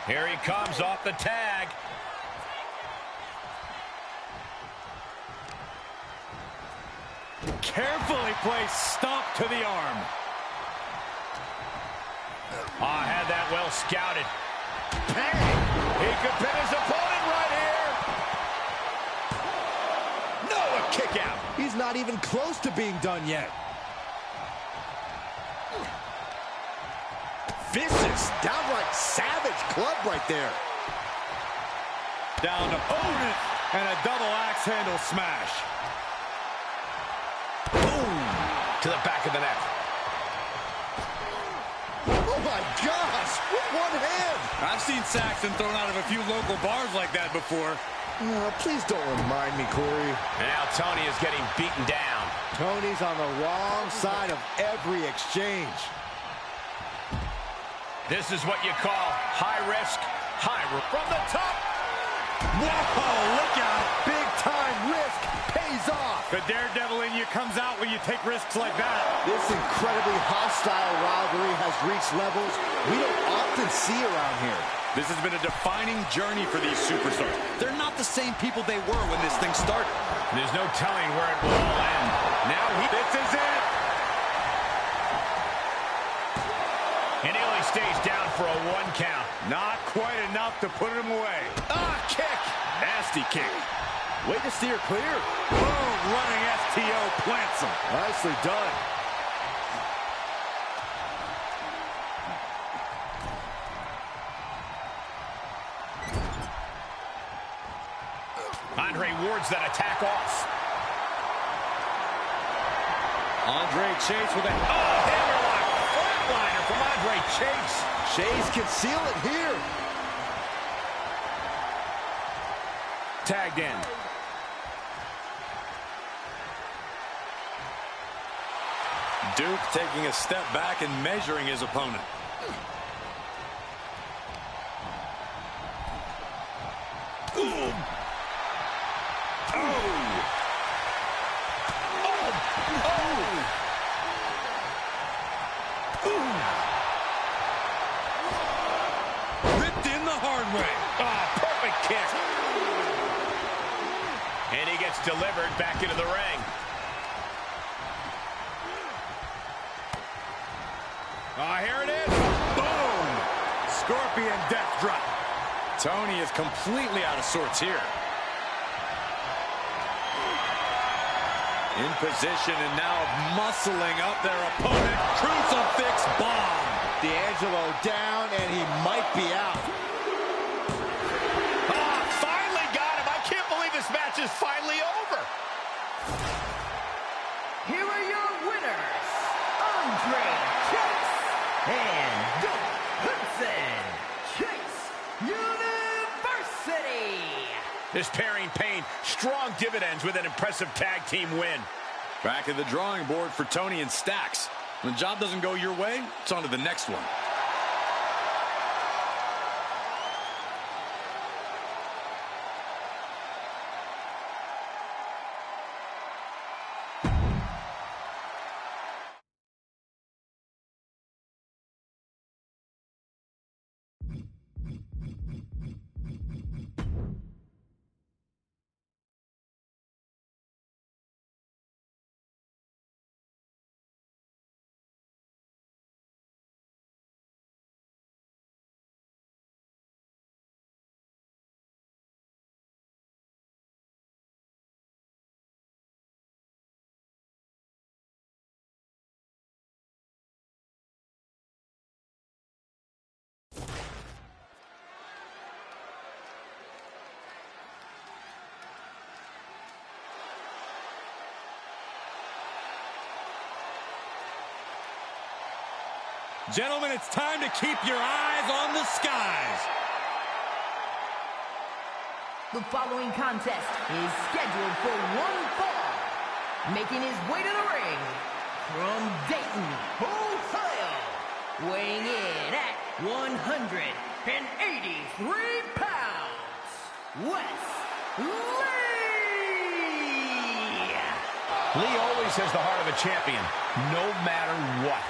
Here he comes off the tag. Carefully placed stomp to the arm. Had that well scouted. Bang! He could pin his opponent right here. No, a kick out. He's not even close to being done yet. Vicious, downright savage club right there. Down opponent and a double axe handle smash. Boom! To the back of the neck. Oh my gosh, with one hand. I've seen Saxton thrown out of a few local bars like that before. Please don't remind me, Corey. And now Tony is getting beaten down. Tony's on the wrong side of every exchange. This is what you call high risk, high reward. From the top. Whoa, look out. Big time risk pays off. The daredevil in you comes out when you take risks like that. This incredibly hostile rivalry has reached levels we don't often see around here. This has been a defining journey for these superstars. They're not the same people they were when this thing started. There's no telling where it will all end. Now this is it. And he only stays down for a 1 count. Not quite enough to put him away. Kick. Nasty kick. Way to steer clear. Boom, running STO plants him. Nicely done. Andre wards that attack off. Andre Chase with a... Hammerlock. Flatliner from Andre Chase. Chase can seal it here. Tagged in. Duke taking a step back and measuring his opponent. Ooh. Ripped in the hard way. Perfect kick. And he gets delivered back into the ring. Here it is. Boom! Scorpion death drop. Tony is completely out of sorts here. In position and now muscling up their opponent. Crucifix bomb. D'Angelo down, and he might be out. Finally got him. I can't believe this match is finally over. Here are your winners, Andre Chase and Duke Hudson. Chase University. This pairing paid strong dividends with an impressive tag team win. Back at the drawing board for Tony and Stacks. When the job doesn't go your way, it's on to the next one. Gentlemen, it's time to keep your eyes on the skies. The following contest is scheduled for one fall. Making his way to the ring from Dayton, Ohio. Weighing in at 183 pounds. Wes Lee. Lee always has the heart of a champion, no matter what.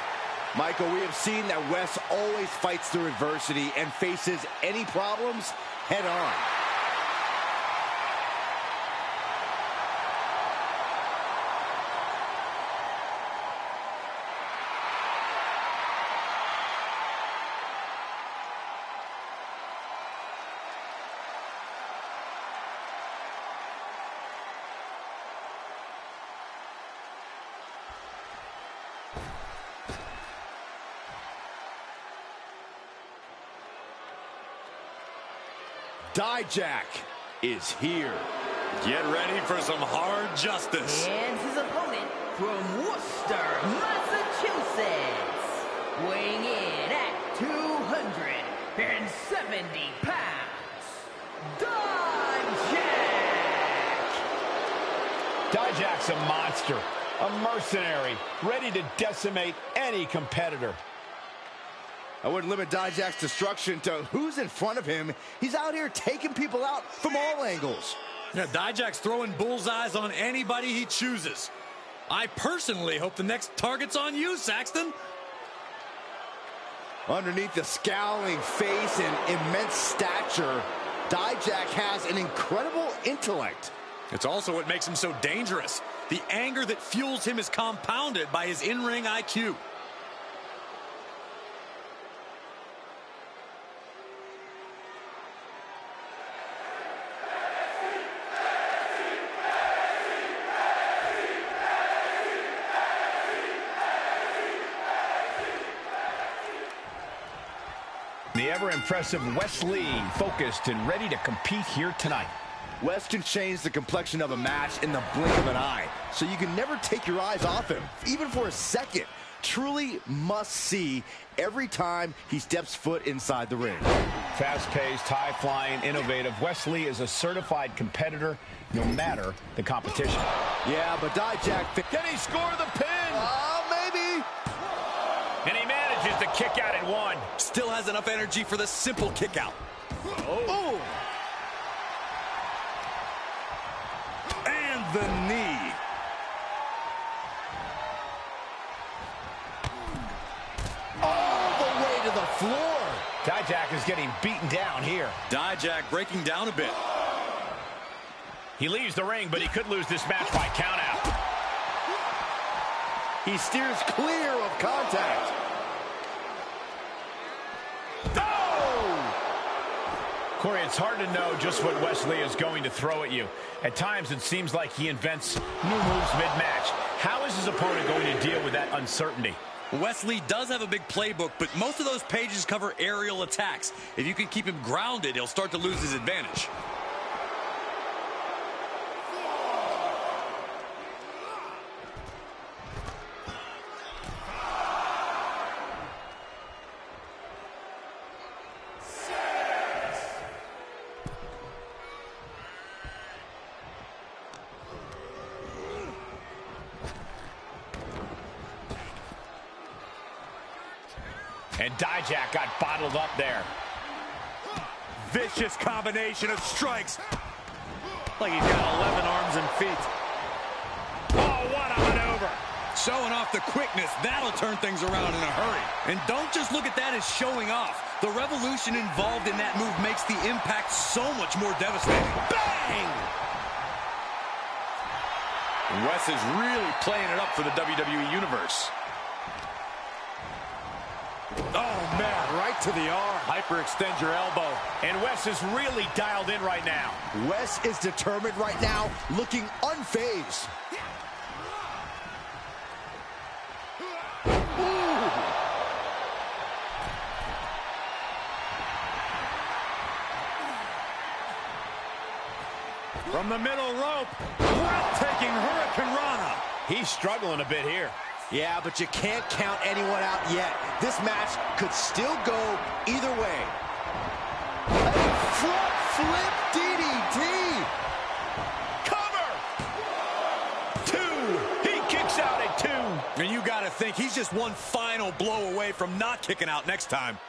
Michael, we have seen that Wes always fights through adversity and faces any problems head on. Dijak is here. Get ready for some hard justice. And his opponent from Worcester, Massachusetts, weighing in at 270 pounds, Dijak! Dijak's a monster, a mercenary, ready to decimate any competitor. I wouldn't limit Dijak's destruction to who's in front of him. He's out here taking people out from all angles. Yeah, Dijak's throwing bullseyes on anybody he chooses. I personally hope the next target's on you, Saxton. Underneath the scowling face and immense stature, Dijak has an incredible intellect. It's also what makes him so dangerous. The anger that fuels him is compounded by his in-ring IQ. The ever-impressive Wes Lee, focused and ready to compete here tonight. Wes can change the complexion of a match in the blink of an eye, so you can never take your eyes off him, even for a second. Truly must see every time he steps foot inside the ring. Fast-paced, high-flying, innovative, Wes Lee is a certified competitor no matter the competition. Yeah, but Dijak... Can he score the pin? Maybe. And he manages to kick out at one. Still has enough energy for the simple kick out. Oh. And the knee. All the way to the floor. Dijak is getting beaten down here. Dijak breaking down a bit. He leaves the ring, but he could lose this match by countout. He steers clear of contact. Corey, it's hard to know just what Wes Lee is going to throw at you. At times, it seems like he invents new moves mid-match. How is his opponent going to deal with that uncertainty? Wes Lee does have a big playbook, but most of those pages cover aerial attacks. If you can keep him grounded, he'll start to lose his advantage. And Dijak got bottled up there. Vicious combination of strikes. Like he's got 11 arms and feet. Oh, what a maneuver. Showing off the quickness. That'll turn things around in a hurry. And don't just look at that as showing off. The revolution involved in that move makes the impact so much more devastating. Bang! Wes is really playing it up for the WWE Universe. Oh, man, right to the arm. Hyperextend your elbow. And Wes is really dialed in right now. Wes is determined right now, looking unfazed. Ooh. From the middle rope, breathtaking Hurricane Rana. He's struggling a bit here. Yeah, but you can't count anyone out yet. This match could still go either way. A front flip DDT. Cover! 2. He kicks out at 2. And you got to think he's just one final blow away from not kicking out next time.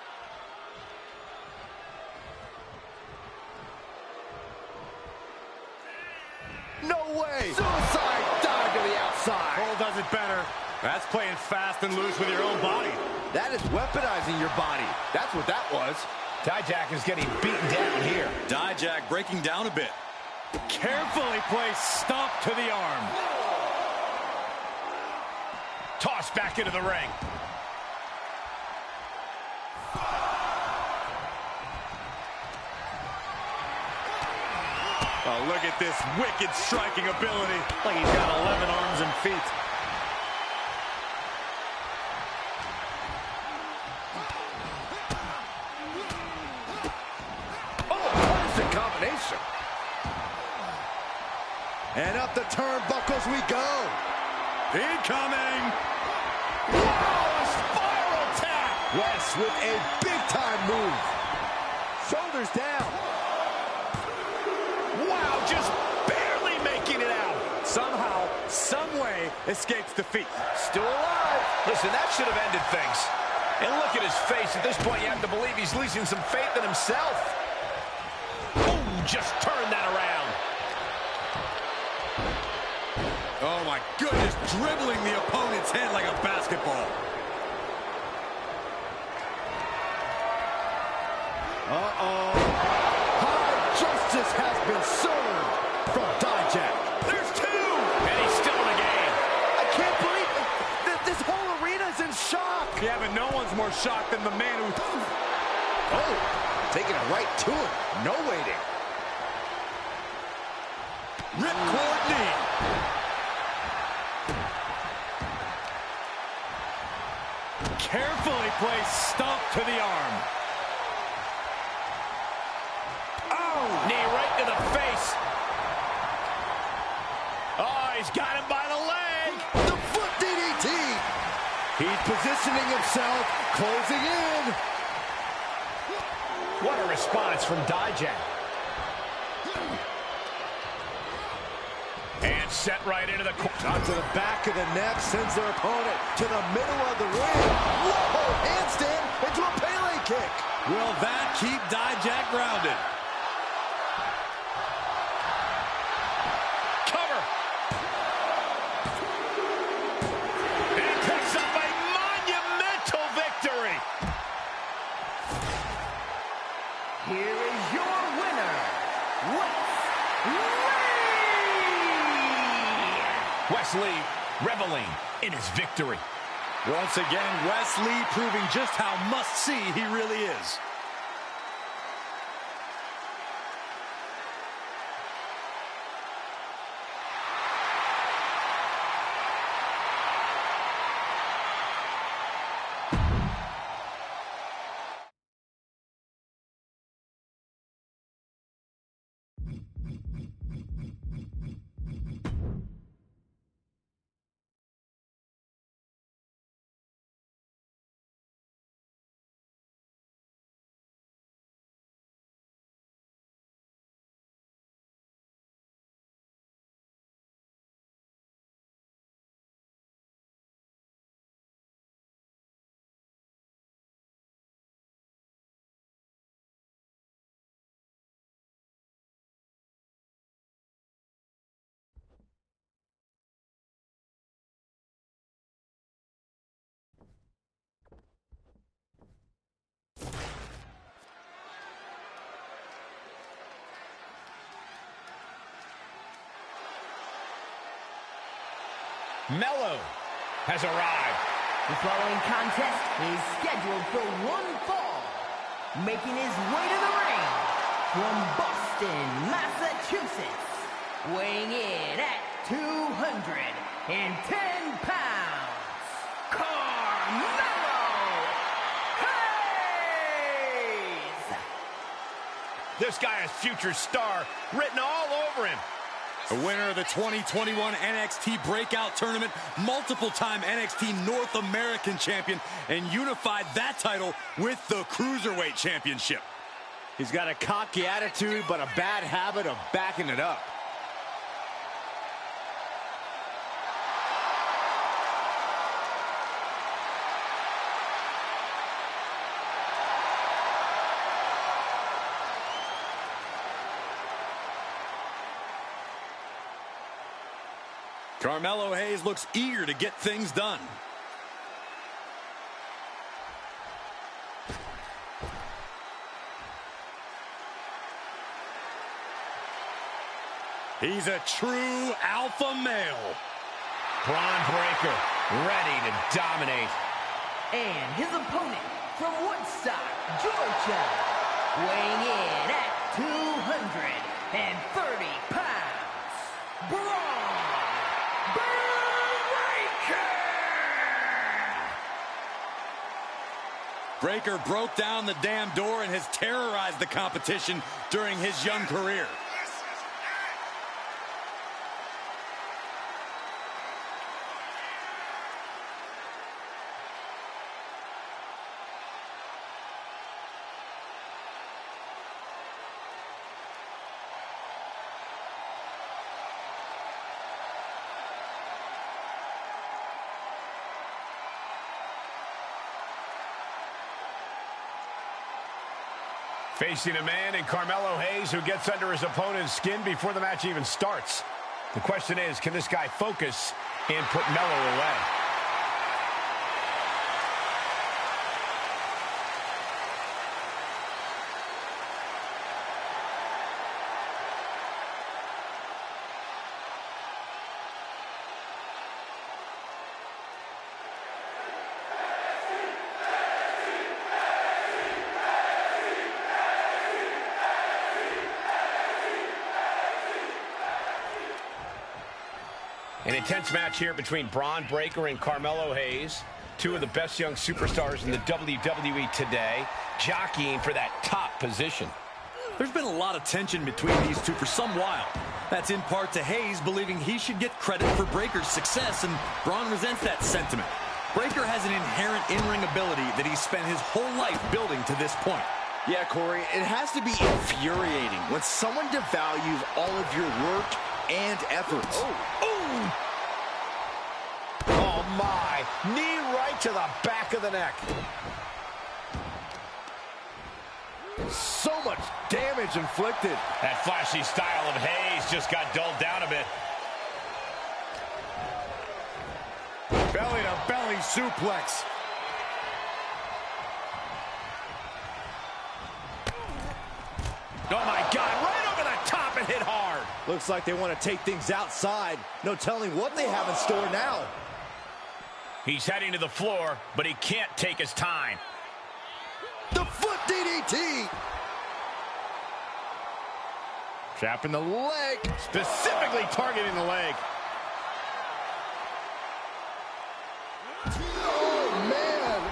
No way. Suicide dive to the outside. Cole does it better. That's playing fast and loose with your own body. That is weaponizing your body. That's what that was. Dijak is getting beaten down here. Dijak breaking down a bit. Carefully placed stomp to the arm. Tossed back into the ring. Oh, look at this wicked striking ability. Like he's got 11 arms and feet. Oh, perfect combination. And up the turnbuckles we go. Incoming. Wow, a spiral tap. Wes with a big-time move. Shoulders down. Wow, just barely making it out. Somehow, some way, escapes defeat. Still alive. Listen, that should have ended things. And look at his face. At this point, you have to believe he's losing some faith in himself. Boom, just turned that around. Oh, my goodness, dribbling the opponent's head like a basketball. Uh-oh. High justice has been served from Dijak. There's two! And he's still in the game. I can't believe that this whole arena's in shock. Yeah, but no one's more shocked than the man who... Oh, taking it right to him. No waiting. Ripcord knee. Carefully placed stomp to the arm. Oh, knee right to the face. Oh, he's got him by the leg. The foot DDT. He's positioning himself, closing in. What a response from Dijak. And set right into the corner. Out to the back of the neck, sends their opponent to the middle of the ring. Whoa, handstand into a Pele kick. Will that keep Dijak grounded? Cover. And he picks up a monumental victory. Here is your winner, Wes Lee! Wesley reveling in his victory. Once again, Wes Lee proving just how must-see he really is. Mello has arrived. The following contest is scheduled for one fall. Making his way to the ring from Boston, Massachusetts. Weighing in at 210 pounds. Carmelo Hayes! This guy has future star written all over him. A winner of the 2021 NXT Breakout Tournament, multiple-time NXT North American champion, and unified that title with the Cruiserweight Championship. He's got a cocky attitude, but a bad habit of backing it up. Carmelo Hayes looks eager to get things done. He's a true alpha male. Braun Breaker, ready to dominate. And his opponent from Woodstock, Georgia, weighing in at 230 pounds, Braun Breaker! Breaker broke down the damn door and has terrorized the competition during his young career. Facing a man in Carmelo Hayes who gets under his opponent's skin before the match even starts. The question is, can this guy focus and put Melo away? An intense match here between Bron Breakker and Carmelo Hayes, two of the best young superstars in the WWE today, jockeying for that top position. There's been a lot of tension between these two for some while. That's in part to Hayes believing he should get credit for Breakker's success, and Bron resents that sentiment. Breakker has an inherent in-ring ability that he's spent his whole life building to this point. Yeah, Corey, it has to be infuriating when someone devalues all of your work and efforts. Oh my, knee right to the back of the neck. So much damage inflicted. That flashy style of Hayes just got dulled down a bit. Belly to belly suplex. Oh my God, right over the top and hit hard. Looks like they want to take things outside. No telling what they have in store now. He's heading to the floor, but he can't take his time. The foot DDT. Trapping the leg. Specifically targeting the leg. Oh, man.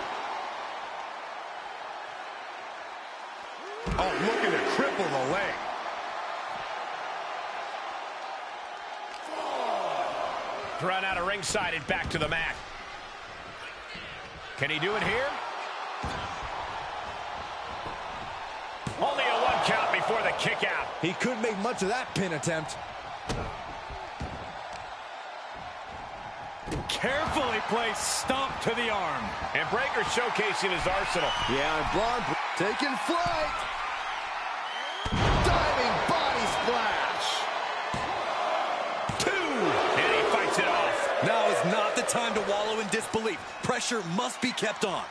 Oh, looking to cripple the leg. Run out of ringside and back to the mat. Can he do it here? Only a 1 count before the kick out. He couldn't make much of that pin attempt. Carefully placed stomp to the arm. And Breakker showcasing his arsenal. Yeah, and Bron taking flight. Diving body splash. 2. And he fights it off. Now is not the time to wallow in disbelief. Pressure must be kept on.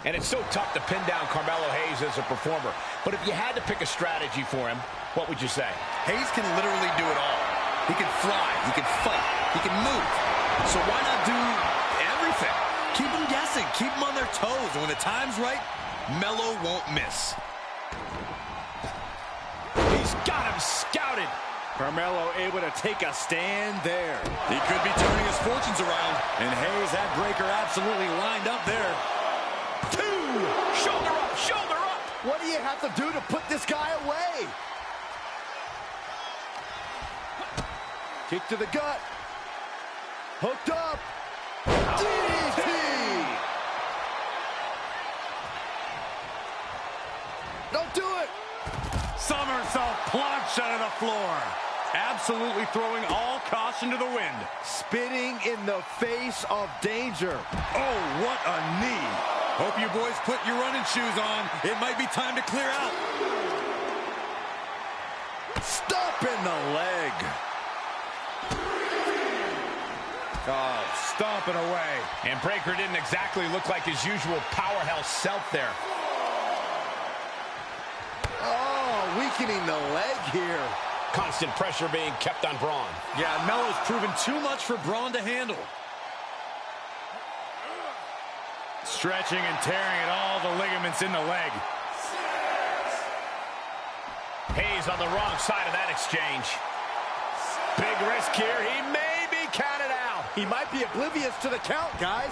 And it's so tough to pin down Carmelo Hayes as a performer. But if you had to pick a strategy for him, what would you say? Hayes can literally do it all. He can fly, he can fight, he can move. So why not do everything? Keep them guessing, keep them on their toes. And when the time's right, Melo won't miss. He's got him scouted. Carmelo able to take a stand there. He could be turning his fortunes around. And Hayes had Breakker absolutely lined up there. 2. Shoulder up, shoulder up. What do you have to do to put this guy away? Kick to the gut. Hooked up. DDT. Don't do it. Somersault plunge out of the floor. Absolutely throwing all caution to the wind. Spitting in the face of danger. Oh, what a knee. Hope you boys put your running shoes on. It might be time to clear out. Stomping the leg. Oh, stomping away. And Breakker didn't exactly look like his usual powerhouse self there. Oh, weakening the leg here. Constant pressure being kept on Bron. Yeah, Melo's proven too much for Bron to handle. Stretching and tearing at all the ligaments in the leg. Hayes on the wrong side of that exchange. Big risk here. He may be counted out. He might be oblivious to the count, guys.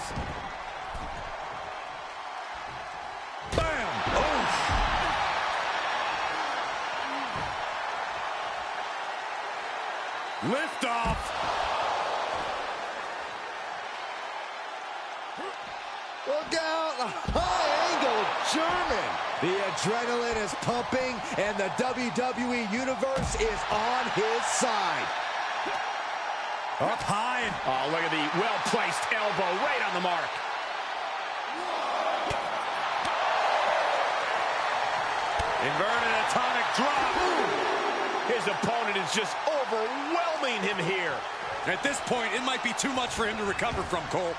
Lift off. Look out! High angle German. The adrenaline is pumping, and the WWE Universe is on his side. Up high. Oh, look at the well-placed elbow right on the mark. Inverted atomic drop. His opponent is just overwhelming him here. At this point, it might be too much for him to recover from, Cole.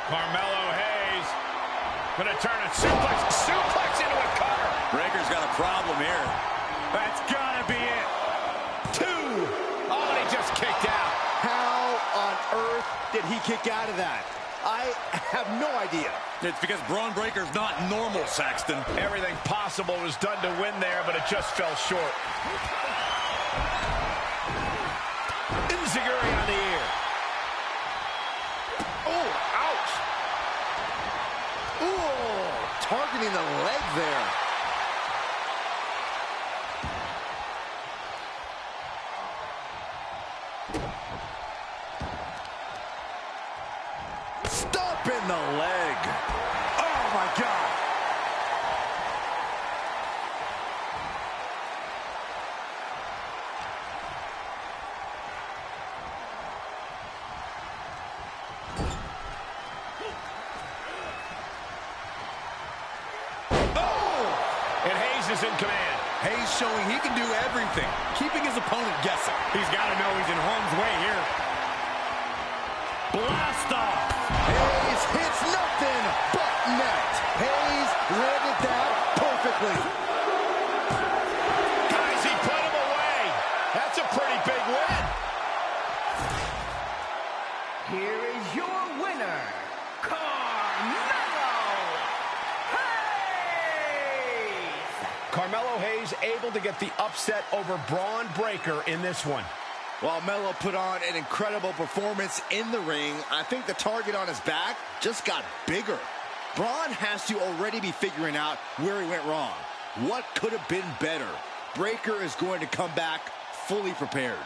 Carmelo Hayes gonna turn a suplex into a cutter. Breaker's got a problem here. That's gotta be it. 2. Oh, and he just kicked out. How on earth did he kick out of that? I have no idea. It's because Braun Breaker's not normal, Saxton. Everything possible was done to win there, but it just fell short. Enziguri on the ear. Oh, ouch. Ooh, targeting the leg there. Stomping the leg. Oh, my God. And Hayes is in command. Hayes showing he can do everything, keeping his opponent guessing. He's got to know he's in harm's way here. Blast off. Hayes hits nothing but net. Hayes landed that perfectly. Guys, he put him away. That's a pretty big win. Here is your winner, Carmelo Hayes! Carmelo Hayes able to get the upset over Braun Breaker in this one. While Melo put on an incredible performance in the ring, I think the target on his back just got bigger. Braun has to already be figuring out where he went wrong. What could have been better? Breaker is going to come back fully prepared.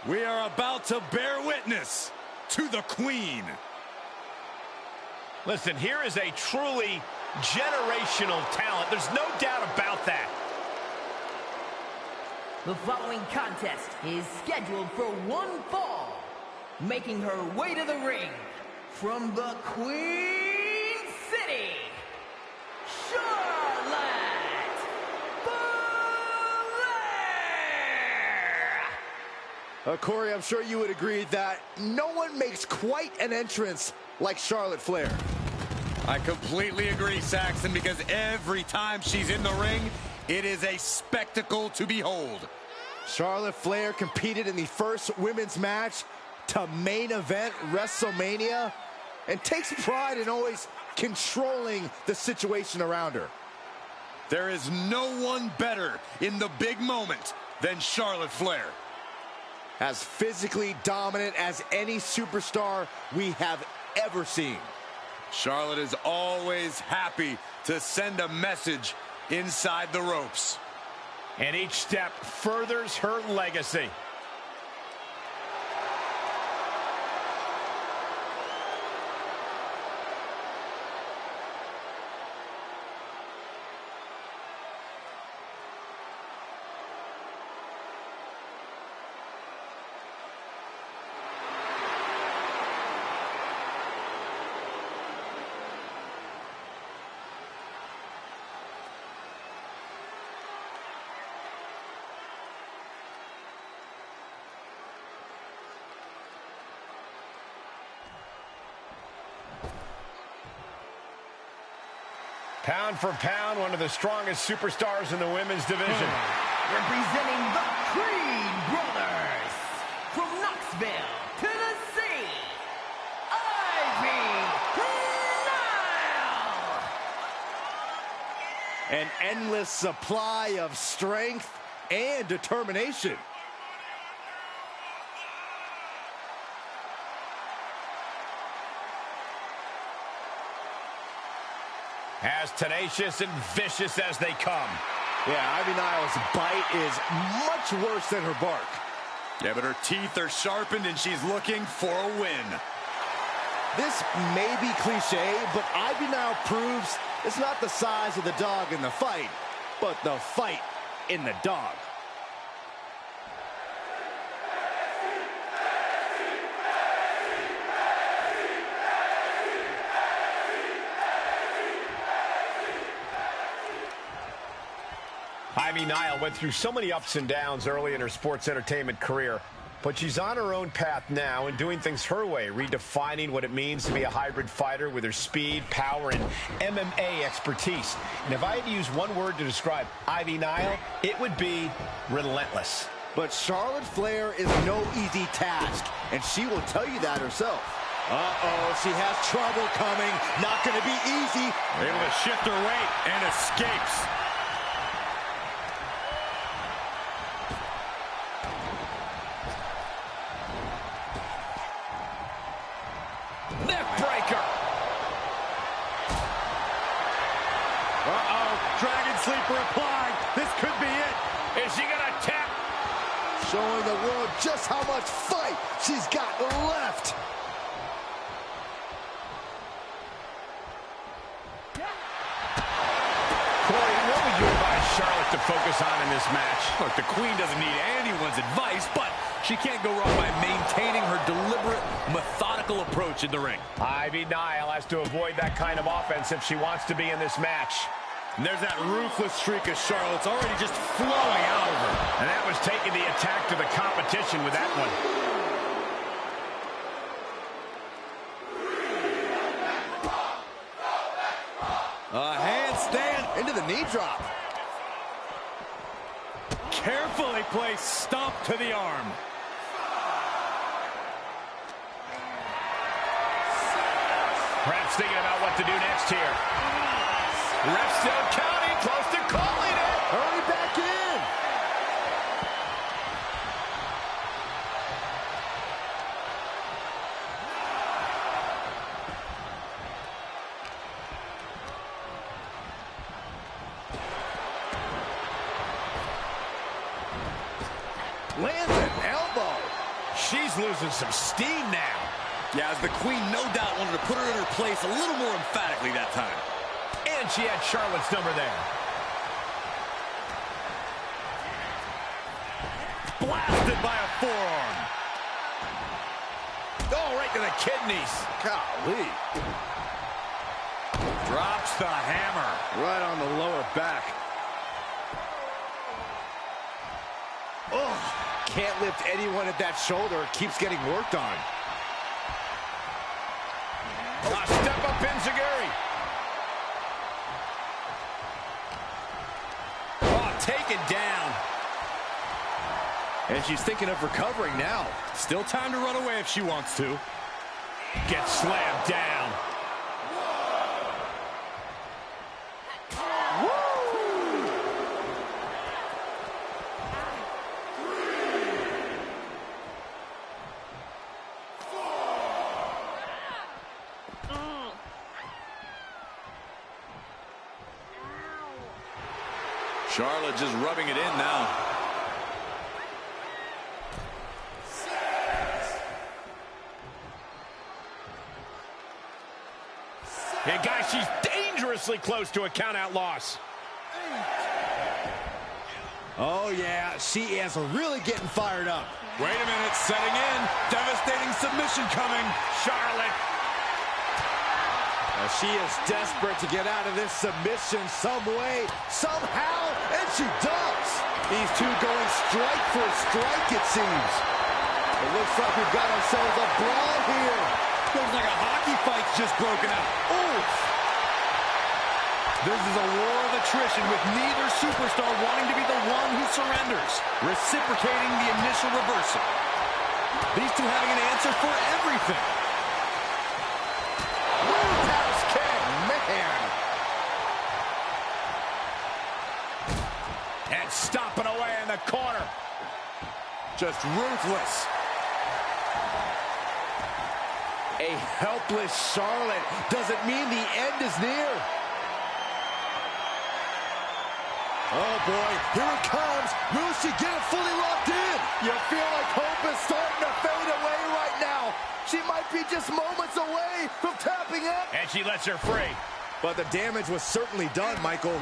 We are about to bear witness to the Queen. Listen, here is a truly generational talent. There's no doubt about that. The following contest is scheduled for one fall. Making her way to the ring from the Queen City, Charlotte Flair! Corey, I'm sure you would agree that no one makes quite an entrance like Charlotte Flair. I completely agree, Saxton, because every time she's in the ring, it is a spectacle to behold. Charlotte Flair competed in the first women's match to main event WrestleMania and takes pride in always controlling the situation around her. There is no one better in the big moment than Charlotte Flair. As physically dominant as any superstar we have ever seen. Charlotte is always happy to send a message inside the ropes. And each step furthers her legacy. Pound for pound, one of the strongest superstars in the women's division. Representing the Creed Brothers, from Knoxville, Tennessee, Ivy Nile. An endless supply of strength and determination. As tenacious and vicious as they come. Yeah, Ivy Nile's bite is much worse than her bark. Yeah, but her teeth are sharpened and she's looking for a win. This may be cliche, but Ivy Nile proves it's not the size of the dog in the fight, but the fight in the dog. Ivy Nile went through so many ups and downs early in her sports entertainment career, but she's on her own path now and doing things her way, redefining what it means to be a hybrid fighter with her speed, power, and MMA expertise. And if I had to use one word to describe Ivy Nile, it would be relentless. But Charlotte Flair is no easy task, and she will tell you that herself. Uh-oh, she has trouble coming. Not going to be easy. Able to shift her weight and escapes. Neckbreaker. Uh-oh, Dragon Sleeper applied. This could be it. Is she going to tap? Showing the world just how much fight she's got left. Corey, what would you advise Charlotte to focus on in this match? Look, the Queen doesn't need anyone's advice, but she can't go wrong by maintaining her deliberate, methodical approach in the ring. Ivy Nile has to avoid that kind of offense if she wants to be in this match. And there's that ruthless streak of Charlotte's already just flowing out of her. And that was taking the attack to the competition with that one. A handstand Into the knee drop. carefully placed stomp to the arm. Perhaps thinking about what to do next here. Ref still counting, close to calling it. Hurry back in. Lands an elbow. She's losing some steam now. Yeah, as the Queen no doubt wanted to put her in her place a little more emphatically that time. And she had Charlotte's number there. Blasted by a forearm. Oh, right to the kidneys. Golly. Drops the hammer. Right on the lower back. Oh, can't lift anyone at that shoulder. Keeps getting worked on. A step up enziguri. Oh, taken down. And she's thinking of recovering now. Still time to run away if she wants to. Gets slammed down. Charlotte just rubbing it in now. And guys, she's dangerously close to a count-out loss. Oh, yeah, she is really getting fired up. Wait a minute, setting in. Devastating submission coming. Charlotte. She is desperate to get out of this submission some way, somehow, and she does. These two going strike for strike, it seems. It looks like we've got ourselves a brawl here. Feels like a hockey fight's just broken out. Ooh. This is a war of attrition with neither superstar wanting to be the one who surrenders, reciprocating the initial reversal. These two having an answer for everything. Roundhouse kick, man. And stomping away in the corner. Just ruthless. A helpless Charlotte doesn't mean the end is near. Oh boy, here it comes. Will she get it fully locked in? You feel like hope is starting to fade away right now. She might be just moments away from tapping out. And she lets her free. But the damage was certainly done, Michael.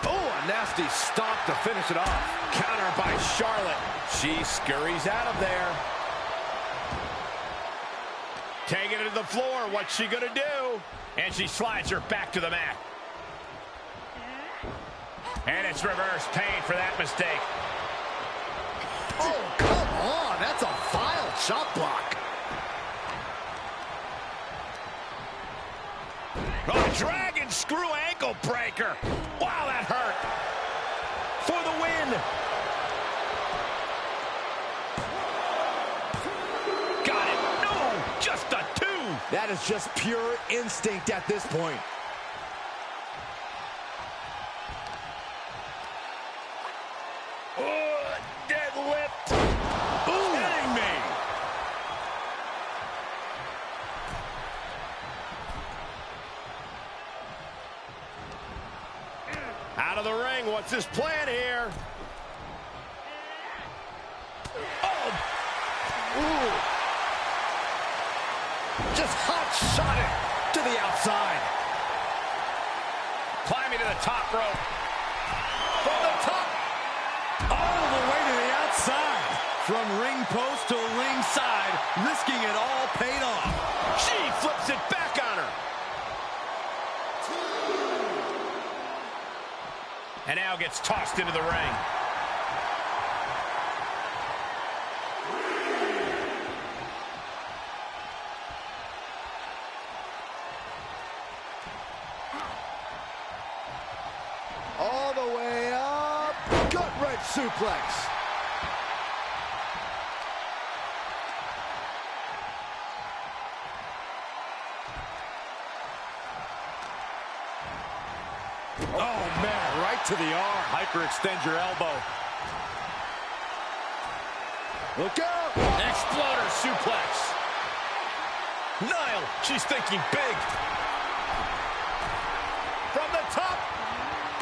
Oh, a nasty stop to finish it off. Counter by Charlotte. She scurries out of there. Taking it to the floor. What's she going to do? And she slides her back to the mat. And it's reverse pain for that mistake. Oh, come on. That's a vile chop block. Oh, dragon screw ankle breaker. Wow, that hurt. For the win. Got it. No, just a 2. That is just pure instinct at this point. Deadlift. Boom. Kidding me. Out of the ring. What's his plan here? Oh. Ooh. Just hot shot it to the outside. Climbing to the top rope. From the top. All the way to the outside. From ring post to ringside, risking it all paid off. She flips it back on her. And now gets tossed into the ring. All the way up. Gut-wrench suplex. Oh, man, right to the arm. Hyperextend your elbow. Look out. Exploder suplex. Nile, she's thinking big. From the top.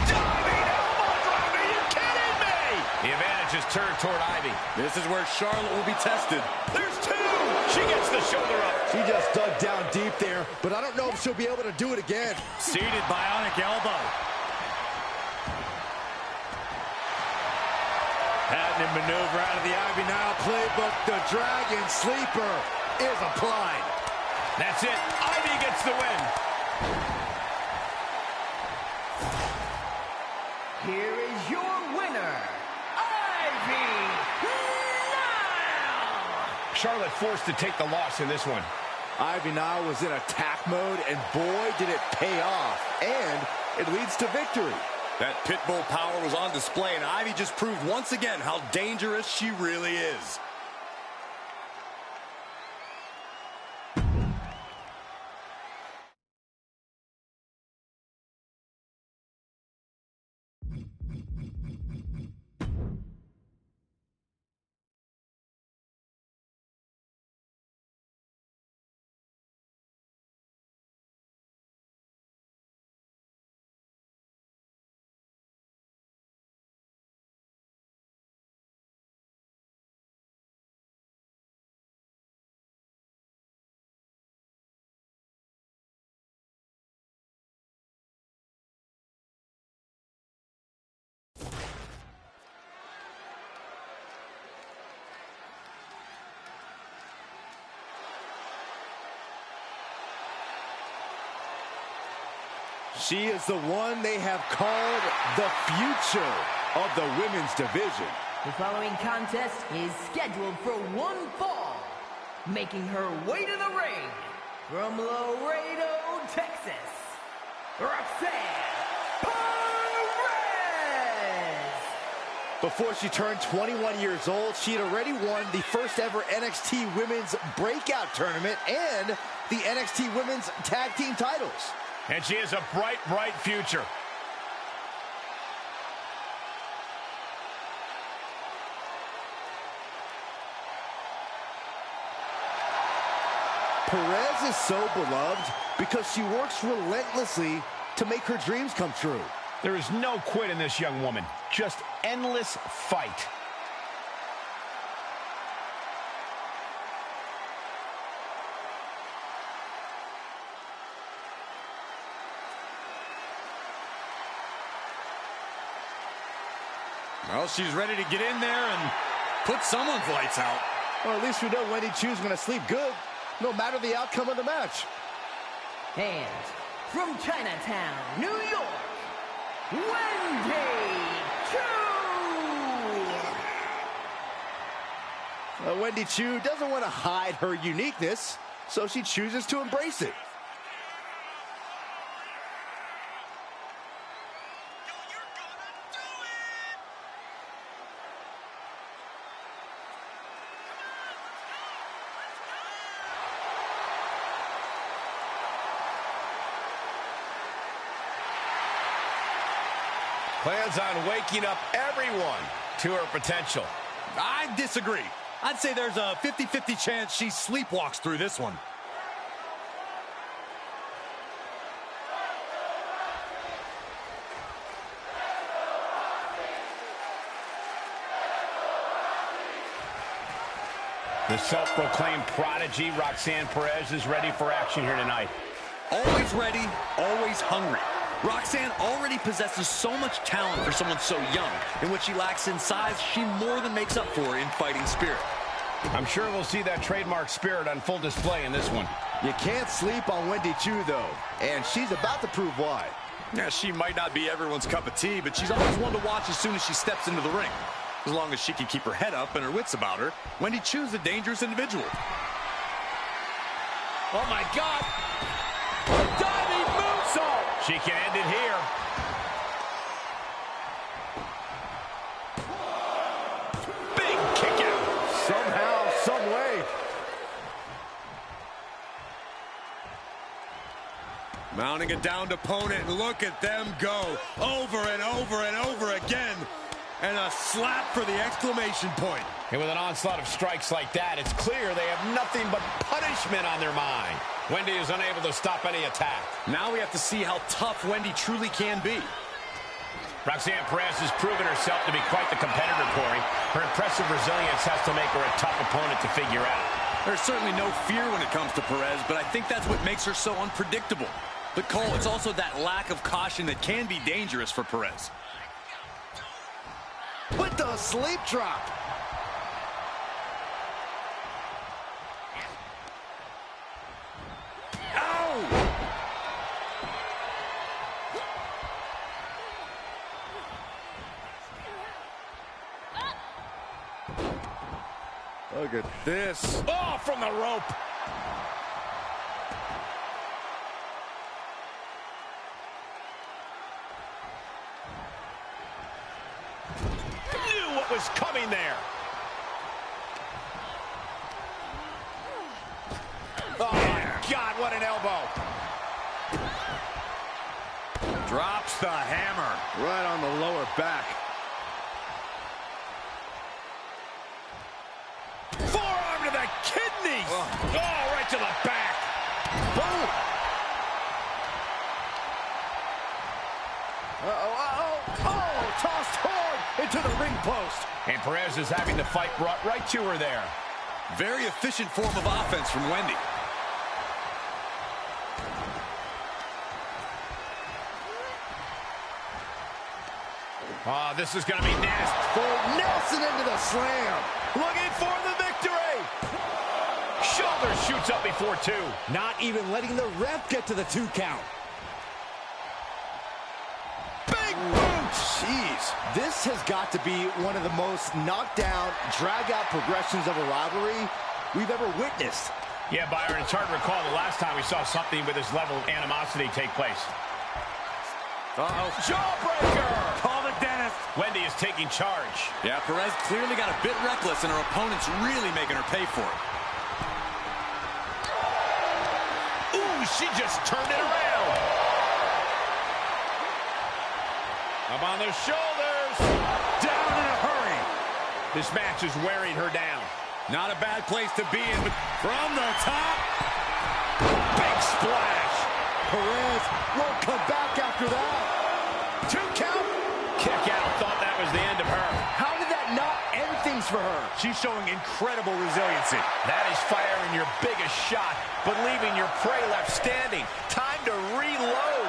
Diving elbow drop. Are you kidding me? The advantage is turned toward Ivy. This is where Charlotte will be tested. There's 2. She gets the shoulder up. She just dug down deep there, but I don't know if she'll be able to do it again. Seated bionic elbow. Patented maneuver out of the Ivy Nile playbook. The Dragon Sleeper is applied. That's it. Ivy gets the win. Here is your winner, Ivy Nile! Charlotte forced to take the loss in this one. Ivy Nile was in attack mode, and boy, did it pay off. And it leads to victory. That pit bull power was on display, and Ivy just proved once again how dangerous she really is. She is the one they have called the future of the women's division. The following contest is scheduled for one fall. Making her way to the ring from Laredo, Texas, Roxanne Perez. Before she turned 21 years old, she had already won the first ever NXT Women's Breakout Tournament and the NXT Women's Tag Team titles. And she has a bright, bright future. Perez is so beloved because she works relentlessly to make her dreams come true. There is no quit in this young woman. Just endless fight. Well, she's ready to get in there and put someone's lights out. Well, at least we know Wendy Chu's going to sleep good, no matter the outcome of the match. And from Chinatown, New York, Wendy Chu! Wendy Chu doesn't want to hide her uniqueness, so she chooses to embrace it. Plans on waking up everyone to her potential. I disagree. I'd say there's a 50-50 chance she sleepwalks through this one. The self-proclaimed prodigy, Roxanne Perez, is ready for action here tonight. Always ready, always hungry. Roxanne already possesses so much talent for someone so young, and what she lacks in size, she more than makes up for in fighting spirit. I'm sure we'll see that trademark spirit on full display in this one. You can't sleep on Wendy Chu, though, and she's about to prove why. Yeah, she might not be everyone's cup of tea, but she's always one to watch as soon as she steps into the ring. As long as she can keep her head up and her wits about her, Wendy Chu's a dangerous individual. Oh, my God. A diving moonsault. She can end it here. Big kick out. Somehow, some way. Mounting a downed opponent, and look at them go over and over and over again. And a slap for the exclamation point. And with an onslaught of strikes like that, it's clear they have nothing but punishment on their mind. Wendy is unable to stop any attack. Now we have to see how tough Wendy truly can be. Roxanne Perez has proven herself to be quite the competitor, Corey. Her impressive resilience has to make her a tough opponent to figure out. There's certainly no fear when it comes to Perez, but I think that's what makes her so unpredictable. But Cole, it's also that lack of caution that can be dangerous for Perez. With the sleep drop. Ow! Look at this. Oh, from the rope. Knew what was coming there. Oh, my God, what an elbow. Drops the hammer. Right on the lower back. Forearm to the kidneys. Oh, right to the back. Boom. Oh, tossed hard into the ring post. And Perez is having the fight brought right to her there. Very efficient form of offense from Wendy. Oh, this is going to be nasty. Nelson into the slam. Looking for the victory. Shoulder shoots up before two. Not even letting the ref get to the 2 count. Big boot. Jeez. This has got to be one of the most knockdown, drag-out progressions of a rivalry we've ever witnessed. Yeah, Byron, it's hard to recall the last time we saw something with this level of animosity take place. Uh-oh. Jawbreaker! Call the dentist. Wendy is taking charge. Yeah, Perez clearly got a bit reckless, and her opponent's really making her pay for it. Ooh, she just turned it around. Up on their shoulders. Down in a hurry. This match is wearing her down. Not a bad place to be in, but from the top. Big splash. Perez won't come back after that. 2 count. Kick out. Thought that was the end of her. How did that not end things for her? She's showing incredible resiliency. That is firing your biggest shot, but leaving your prey left standing. Time to reload.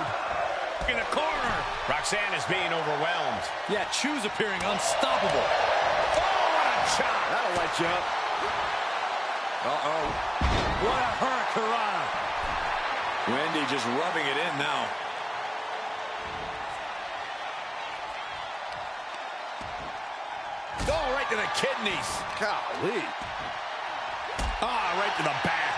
In a corner. Roxanne is being overwhelmed. Yeah, Chu's appearing unstoppable. Oh, what a shot. That'll light you up. Uh-oh. What a hurricanrana. Wendy just rubbing it in now. Oh, right to the kidneys. Golly. Ah, right to the back.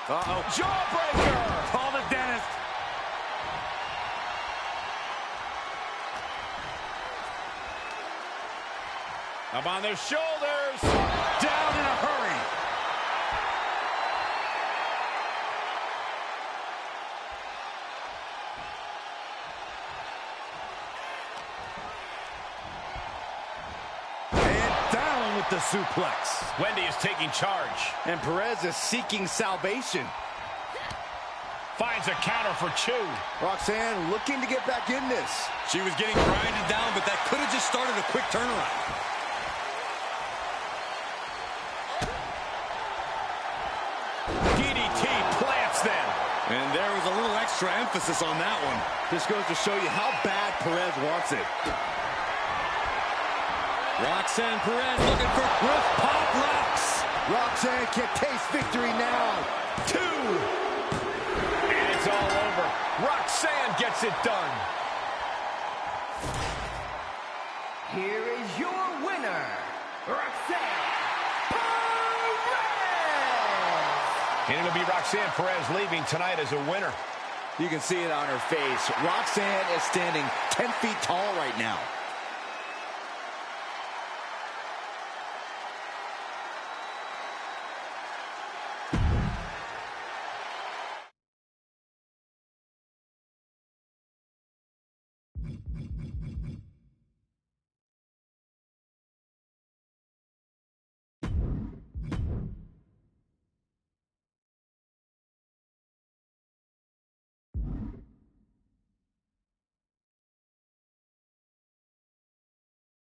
Uh-oh. Jawbreaker! Call the dentist. Up on their shoulders. Down in a hurry. And down with the suplex. Wendy is taking charge. And Perez is seeking salvation. Finds a counter for Chu. Roxanne looking to get back in this. She was getting grinded down, but that could have just started a quick turnaround. DDT plants them. And there was a little extra emphasis on that one. This goes to show you how bad Perez wants it. Roxanne Perez looking for with pop rocks. Roxanne can taste victory now. 2. And it's all over. Roxanne gets it done. Here is your winner, Roxanne Perez! And it'll be Roxanne Perez leaving tonight as a winner. You can see it on her face. Roxanne is standing 10 feet tall right now.